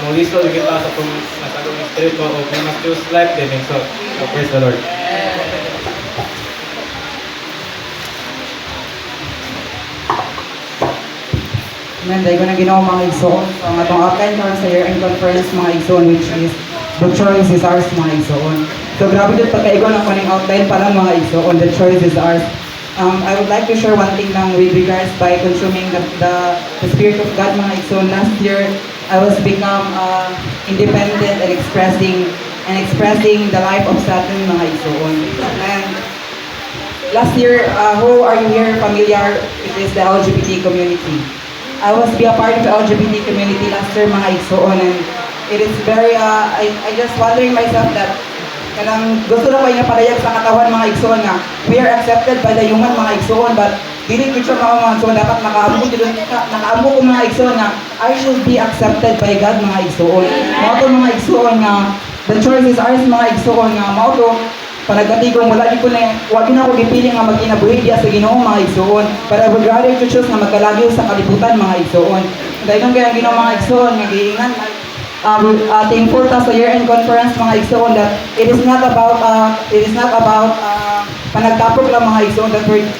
muliso yung kita sa itong nasalong espiritu o we must choose life din, my son. So, praise the Lord. Amen. Dahil ko na ginawa mga igsoon. So, ang atong outline karon sa year-end conference, mga igsoon, which is the choice is ours, mga igsoon. So, grabe dito pagkaigo ng kaning outline pa lang, mga igsoon, the choice is ours. I would like to share one thing lang with regards by consuming the Spirit of God, mga igsoon. Last year, I was become independent and expressing and expressing the life of Satan mga igsoon. And last year, who are you here familiar with the LGBT community? I was be a part of the LGBT community last year mga igsoon, and it is very, I just wondering myself that kanang gusto na ko yung napadayag sa katawan mga igsoon nga we are accepted by the human mga igsoon, but dili ko siya mga igsoon dapat nakaambo ko mga igsoon nga I should be accepted by God mga igsoon. Mao to mga igsoon nga the choice is ours mga igsoon nga mao to panagatigong wala di ko na wag na ako gipili nga magkinabuhi diya sa Ginoo mga igsoon, but I would rather to choose nga magkalagyo sa kalibutan mga igsoon. Dahil kaya Ginoo mga igsoon nga giingan thankful ta sa year-end conference mga igsoon that it is not about panagtapok lang mga igsoon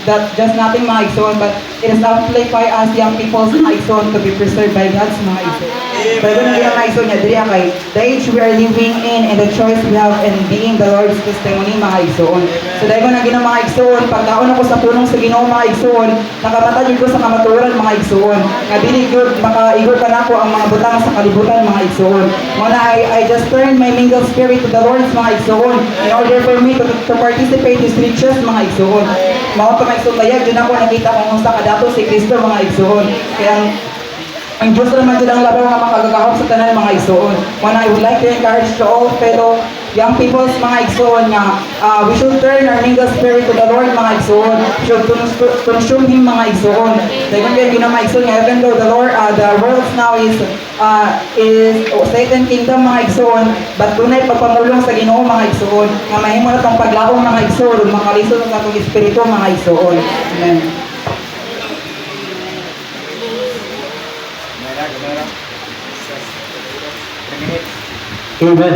that just nothing mga igsoon, but it is amplify us young people mga igsoon to be preserved by God's mga igsoon. Pero na mga igsoon niya diri kay the age we are living in and the choice we have in being the Lord's testimony mga igsoon. So dahil ko na ginang mga igsoon, pagkaon ako sa punong sa Ginoo mga igsoon, nakamatad ko sa kamaturan mga igsoon. Nga dili gyud makaigo ka nako ang mga butang sa kalibutan mga igsoon. Muna I just turned my mingled spirit to the Lord's mga igsoon in order for me to participate in riches mga igsoon. Mao to mga igsoon layag yun ako nakita kung unsa kadato si Kristo mga igsoon. Kaya ang Diyos naman dyan ang labaw nga makagagahop sa tanan mga igsoon. When I would like to encourage to all fellow young people mga igsoon nga we should turn our mingled spirit to the Lord mga igsoon. We should consume Him mga igsoon. Dahil kung yun mga igsoon nga even though the Lord, the world now is Satan kingdom mga igsoon, but tunay pagpamulong sa Ginoo mga igsoon nga mahimo na itong paglaong mga igsoon makalisod sa itong espiritu mga igsoon. Amen. Amen.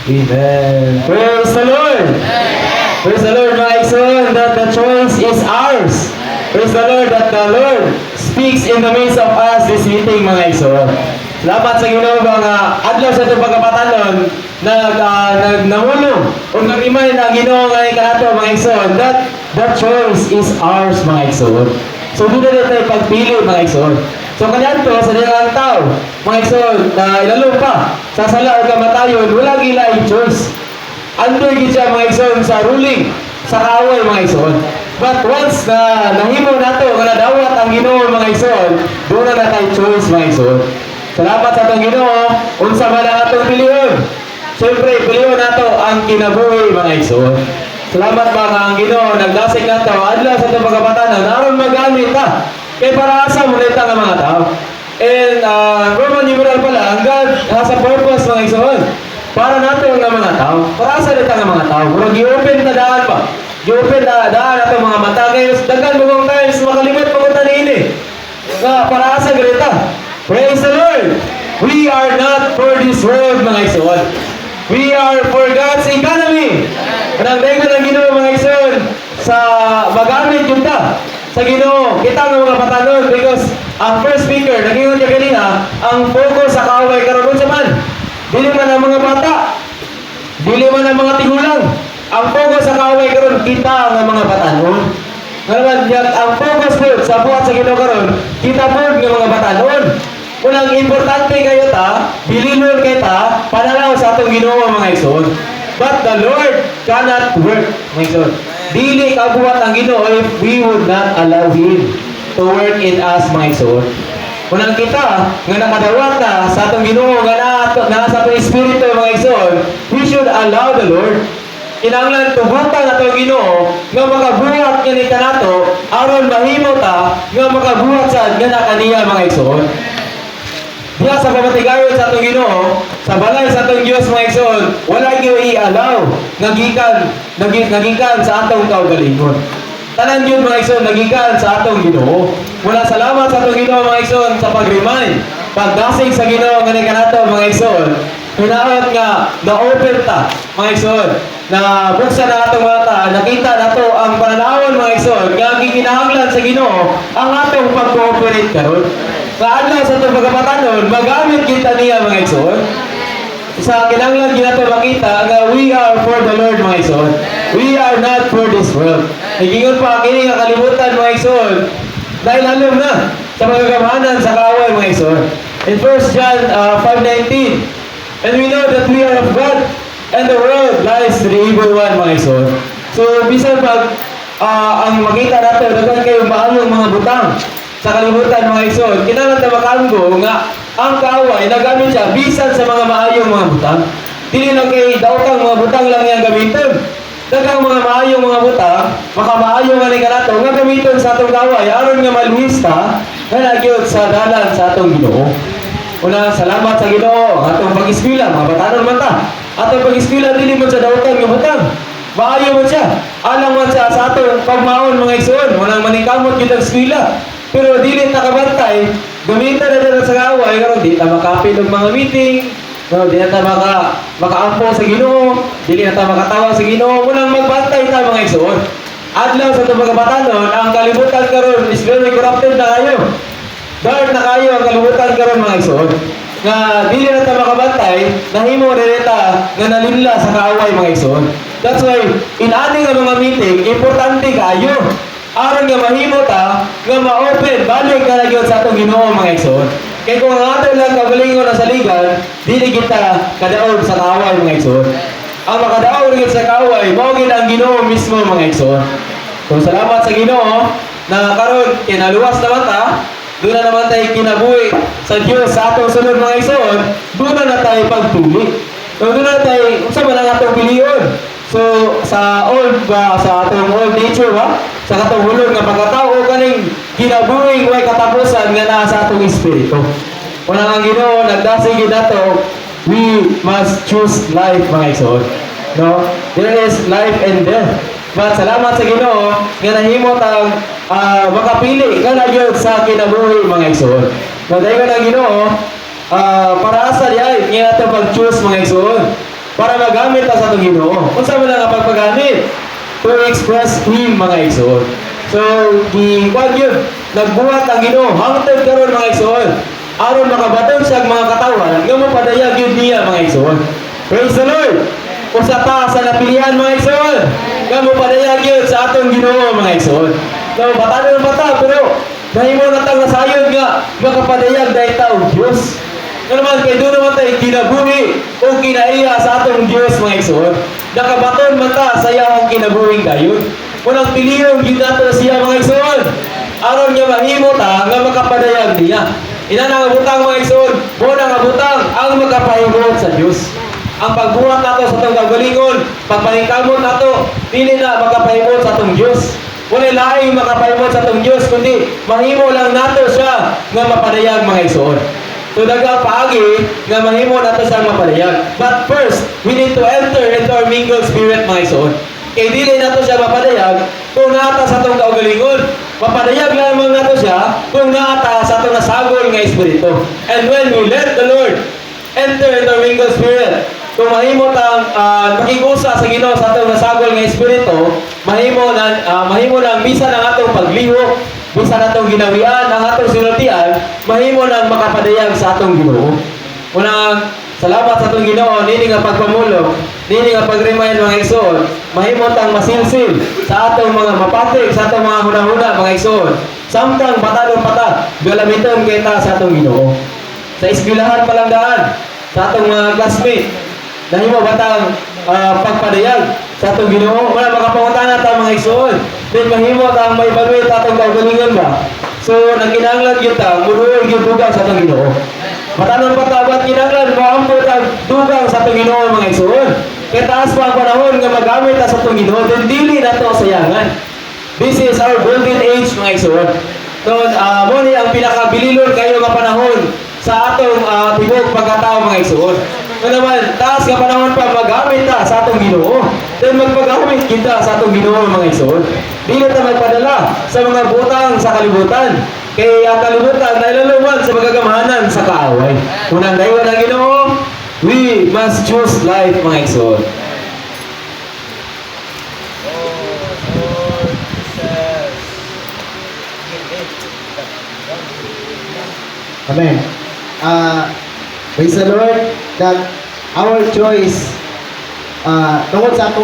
Amen. Praise the Lord. Praise the Lord, mga igsoon, that the choice is ours. Praise the Lord that the Lord speaks in the midst of us this meeting, mga igsoon. Salamat sa Ginoo mga adlaw sa itong pagkapatanon nagnamulo o nag-remind ang Ginoo nga kanato mga igsoon that the choice is ours, mga igsoon. So dito na tayo pagpili mga igsoon. So kanyanto sa nilang tao, mga igsoon, na ilalong pa sa sala o kamatayon, wala gila yung choice. Under siya mga igsoon sa ruling, sa kaaway mga igsoon. But once na nahimo nato nga nadawat ang Ginoo mga igsoon, doon na tayo choice mga igsoon. Salamat sa atong Ginoo, unsa man ang atong piliyon. Siyempre, piliyon nato ang kinabuhi mga igsoon. Salamat mga ang Ginoo, nagdasig nato adlaw sa itong pagkapatanan, aron magamit ta. Kaya para asa mo nita nga mga tao. And Roman numeral pala, ang God has a purpose mga igsoon. Para nato nga mga tao. Para asa nita nga mga tao. Kung i-open na daan pa. I-open na daan nato mga mata. Kaya dagan mga times makalimot pa ko tanini. Para asa ganita. Praise the Lord! We are not for this world mga igsoon. We are for God's economy. Kanang dayon ng Ginoo mga igsoon sa magamit yun ta sa Ginoo. Kita ng mga patanon because ang first speaker nagingon niya kanina ang focus sa kaaway karon sa man. Dili man ang mga bata. Dili man ang mga tigulang. Ang focus sa kaaway karon kita ang mga patanon. Ngayon, ang focus po sa buhat sa Ginoo karon, kita po ng mga batanon. Unang importante kayo ta, bilinon kayo ta, pananaw sa atong Ginoo mga igsoon. But the Lord cannot work, mga igsoon. Dili kabuhat ang Ginoo if we would not allow Him to work in us, mga igsoon. Unang kita, nga nakadawat na sa atong Ginoo, nga na sa atong Espiritu, mga igsoon, we should allow the Lord. Kinahanglan tubutan atong Ginoo nga makabuhat kanita nato aron mahimo ta nga makabuhat sa nga kaniya mga igsoon. Diya sa pamatigayon sa atong Ginoo, sa balay sa atong Dios mga igsoon, wala gyud i-allow nagikan sa atong kaugalingon. Tanan yun mga igsoon nagikan sa atong Ginoo. Mula salamat sa atong Ginoo mga igsoon sa pag-remind, pagdasig sa Ginoo nga kanato mga igsoon. Hinaot nga na-open ta mga igsoon, na buksan na atong mata, nakita nato ang pananawon mga igsoon, nga gikinahanglan sa Ginoo ang atong pag-cooperate karon. Kaadlaw sa itong pagkapatanon, magamit kita niya mga igsoon. Sa kinahanglan ginato makita nga we are for the Lord mga igsoon. We are not for this world. Nagingon pa kini nga kalibutan mga igsoon. Dahil alam na sa magagamanan sa kaaway mga igsoon. In 1 John 5:19, and we know that we are of God, to the evil one, mga igsoon. So, bisan pag ang makita nato, dagan kayo maamong mga butang sa kalibutan, mga igsoon, kinahanglan ta makanggo nga ang kaaway nagamit siya bisan sa mga maayong mga butang. Dili lang kay daotang mga butang lang yang gamiton. Daghang mga maayong mga butang, makamaayo nga ni kanato nga gamiton sa atong kaaway aron nga malihista nga nagyod sa dalan sa atong Ginoo. Una, salamat sa Ginoo atong pag-eskwela, mga batanon man ta. Atong pag-eskwela dili man sa daotang nga butang. Maayo man siya. Alang man siya sa atong pagmaon, mga igsoon. Walang manikamot gyud ang eskwela. Pero dili ta kabantay, gamitan na dito sa kaaway karon di ta makapil og mga meeting. No, di na ta makaampo sa Ginoo, dili na ta makatawa sa Ginoo, munang magbantay ta, mga igsoon. Adlaw sa itong mga batanon, ang kalibutan karon is very corrupted na kayo. Dark na kayo ang kalibutan karon, mga igsoon. Nga dili na ta makabantay, nahimo rin ta nga nalinla sa kaaway, mga igsoon. That's why, in ating mga meeting, importante kayo. Aron nga mahimo ta, nga ma-open, balik ka na yun sa itong Ginoo, mga igsoon. Kaya kung ang ato lang kagalingon na sa ligan, dili kita kadaog sa kaaway, mga igsoon. Ang makadaog rin sa kaaway, maugin ang Ginoo mismo, mga igsoon. So salamat sa Ginoo na karon kinaluwas naman ta, doon na naman tayo kinabuhi sa Diyos sa atong sunod, mga igsoon, doon na tayo pagtuli. So doon na tayo, unsa man ang atong piliyon. So sa atong old nature ba? Sa katong hulog nga pagkatao kaning kinabuhing way katapusan nga naa sa atong espiritu. Una ang Ginoo nagdasig gid nato, we must choose life, mga igsoon. No? There is life and death. But salamat sa Ginoo nga nahimo tang makapili kana gyud sa kinabuhi, mga igsoon. Nadayon ang Ginoo para asa diay nga ato pag-choose, mga igsoon. Para magamit ta sa itong Ginoo. Kung saan mo lang ang pagpagamit? To express Him, mga igsoon. So, wag yun. Nagbuhat ang Ginoo. Hangtod karon, mga igsoon. Aron makabatong siya mga katawan, nga mo padayag yun niya, mga igsoon. Praise the Lord! Usa ta sa napilihan, mga igsoon. Nga mo padayag yun sa atong Ginoo, mga igsoon. So, bata na bata, pero nahimo na tang nasayod nga makapadayag dahil tao Diyos. Nga naman, kay doon naman tayo kinabuhi o kinaiya sa atong Diyos, mga igsoon. Nakabaton man ta sa iyang kinabuhing dayon. Unang piliyon, yun nato siya, mga igsoon. Aron niya mahimo ta nga makapadayag niya. Ina nga butang, mga igsoon, muna nga butang ang magkapahimot sa Diyos. Ang pagbuhat nato sa itong kagalingon, pagpaningkamot nato, dili na magkapahimot sa itong Diyos. Wala laing makapahimot sa itong Diyos, kundi mahimo lang nato siya nga mapadayag, mga igsoon. So dagang paagi nga mahimo nato sa mapadayag. But first, we need to enter into our mingled spirit, mga igsoon. Kay dili nato siya mapadayag kung naata sa atong kaugalingon. Mapadayag lamang nato siya kung naata sa atong nasagol nga espiritu. And when we let the Lord enter into our mingled spirit, kung mahimo tang makigusa sa Ginoo sa atong nasagol nga espiritu, mahimo lang bisan ang atong pagliho, bisan atong ginawian, ang atong sinultian, mahimo nang makapadayag sa atong Ginoo. Unang salamat sa atong Ginoo, nini nga pagpamulong, nini nga pag-remind, mga igsoon, mahimo tang masilsil sa atong mga mapatig, sa atong mga hunahuna, mga igsoon. Samtang batalong pata, galamiton kita sa atong Ginoo. Sa eskwelahan palanggaan, sa atong mga classmate, nahimo batang pagpadayag sa atong Ginoo. Wala makapangutana ta, mga igsoon. Then mahimo ta may evaluate atong kaugalingon ba. So nagkinahanglan gyud ta muduol gyud dugang sa atong Ginoo. Matanon pa ta bat kinahanglan moampo ta dugang sa atong Ginoo, mga igsoon. Kay taas pa ang panahon nga magamit ta sa atong Ginoo, then dili nato sayangan. This is our golden age, mga igsoon. So mo ni ang pinakabililon kayo nga panahon sa atong tibok pagkatao, mga igsoon. Kung naman, taas ka panahon pa magamit ta sa atong Ginoo. Then magpagamit kita sa atong Ginoo, mga igsoon. Dili ta magpadala sa mga butang sa kalibutan. Kay ang kalibutan na ilaluman sa magagamahanan sa kaaway. Unang dayon ang Ginoo, we must choose life, mga igsoon. Amen. Praise the Lord that our choice tungkol sa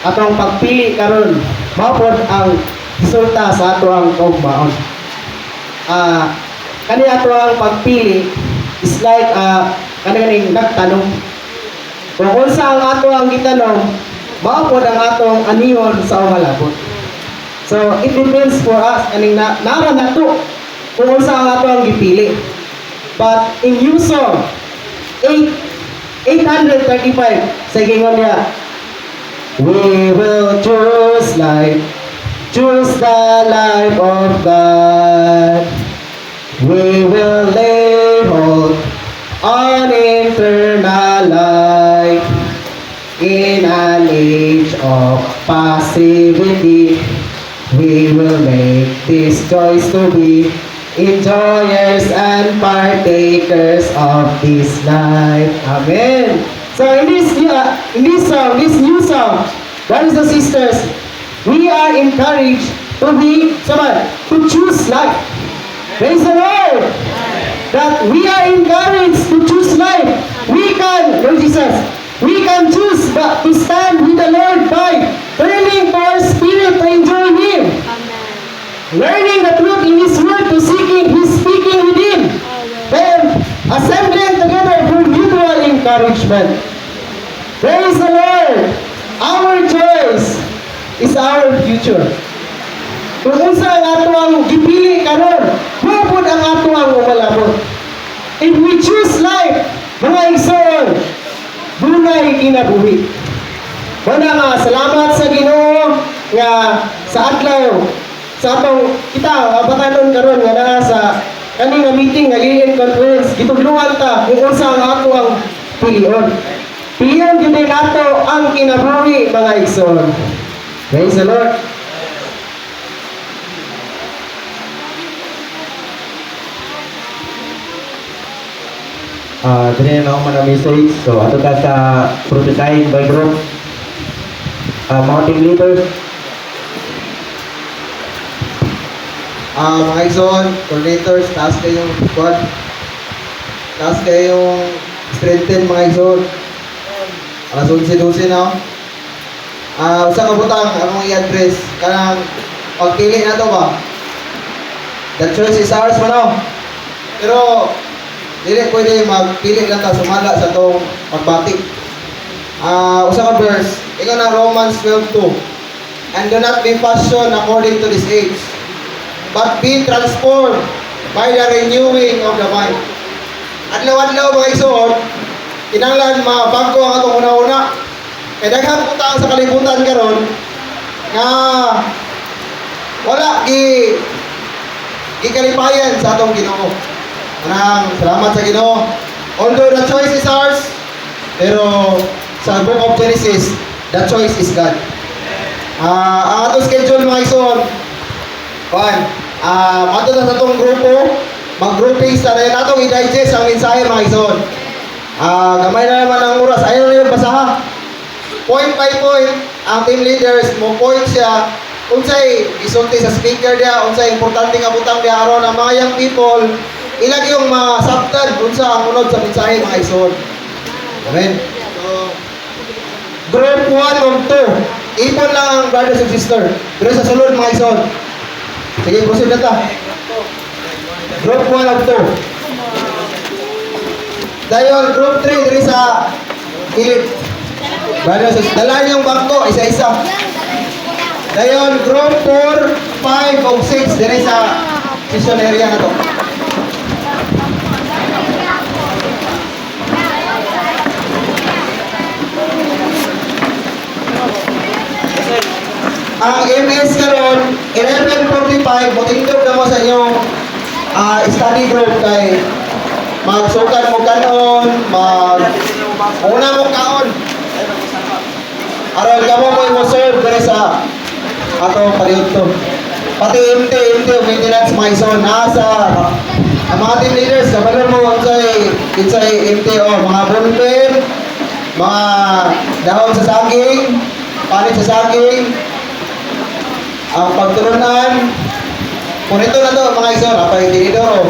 atong pagpili karon mao ang resulta sa ato ang kaugmaon. Kani ato ang pagpili is like kani nagtanong Kung unsa ang ato ang gitanong, maupod ang atong anihon sa umalabot. So, it depends for us, aning nara na to, kung unsa ang ato ang gipili. But in Yusong 835, sa gingon niya, we will choose life, choose the life of God. We will lay hold on eternal life. In an age of passivity, we will make this choice to be enjoyers and partakers of this life. Amen. So in this new song, brothers and sisters, we are encouraged to choose life. Praise the Lord. That we are encouraged to choose life. We can, Lord Jesus, we can choose to stand with the Lord by turning to our spirit to enjoy Him. Learning the truth in His Word to seeking His speaking with Him. Then assembling together for mutual encouragement. Praise the Lord. Our choice is our future. Kung unsa ang ato ang gipili karon, mapod ang ato ang umalabot. If we choose life, mga igsoon, dunay kinabuhi. Wala nga, salamat sa Ginoo nga sa adlaw sa atong kita batanon karon nga naa sa kaning nga meeting nga Lilien Conference, gitudluan ta kung unsa ang ato ang pilion. Pilion gyud nato ang kinabuhi, mga igsoon. Praise the Lord. Dili na ako man message. So, ato ka sa prophesying by group. Mga team leaders. Mga igsoon, coordinators, taas kayong squad. Taas kayong strengthen, mga igsoon. Alas 11-12 na. Usa ka butang among i-address kanang pagpili na to ba? The choice is ours man. Pero dili pwede magpili lang ta sumala sa tong pagbatik. Usa ka verse, ingon na Romans 12:2. And do not be fashioned according to this age, but be transformed by the renewing of the mind. Adlaw-adlaw mga igsoon, kinahanglan mabago ang atong una-una. Kaya daghang butang sa kalibutan karon nga wala gikalipayan sa atong Ginoo. Anang salamat sa Ginoo. Although the choice is ours, pero sa Book of Genesis, the choice is God. Ang atong schedule mga igsoon, mato na sa atong grupo, mag-grouping sa dayon atong i-digest ang mensahe mga igsoon. Gamay na naman ang oras, ayaw na yung basaha. Point by point, ang team leaders mo point siya unsay isulti sa speaker dia, unsay importante nga butang dia aron ang mga young people ilag yung masabtan unsa ang unod sa mensahe mga igsoon. Amen. So, group 1 of 2. Ipon lang ang brothers and sisters. Pero sa sulod mga igsoon. Sige, proceed na ta. Group 1 of 2. Dayon group 3 diri sa kilid. Brothers, dalaan yung bangko isa-isa. Dayon group 4, 5 o 6 diri sa session area na to. Ang MS karon 11:45 mutindog na mo sa inyong study group kay magsukan mo kanon, una mo kaon. Aron kamo mo serve diri sa ato palihog to. Pati MT maintenance mga igsoon nasa ang mga team leaders kabalo mo unsay MTO, mga bulpen, mga dahon sa saging, panit sa saging, ang pagturunan. Kung ito na to mga igsoon, apay tinidoro.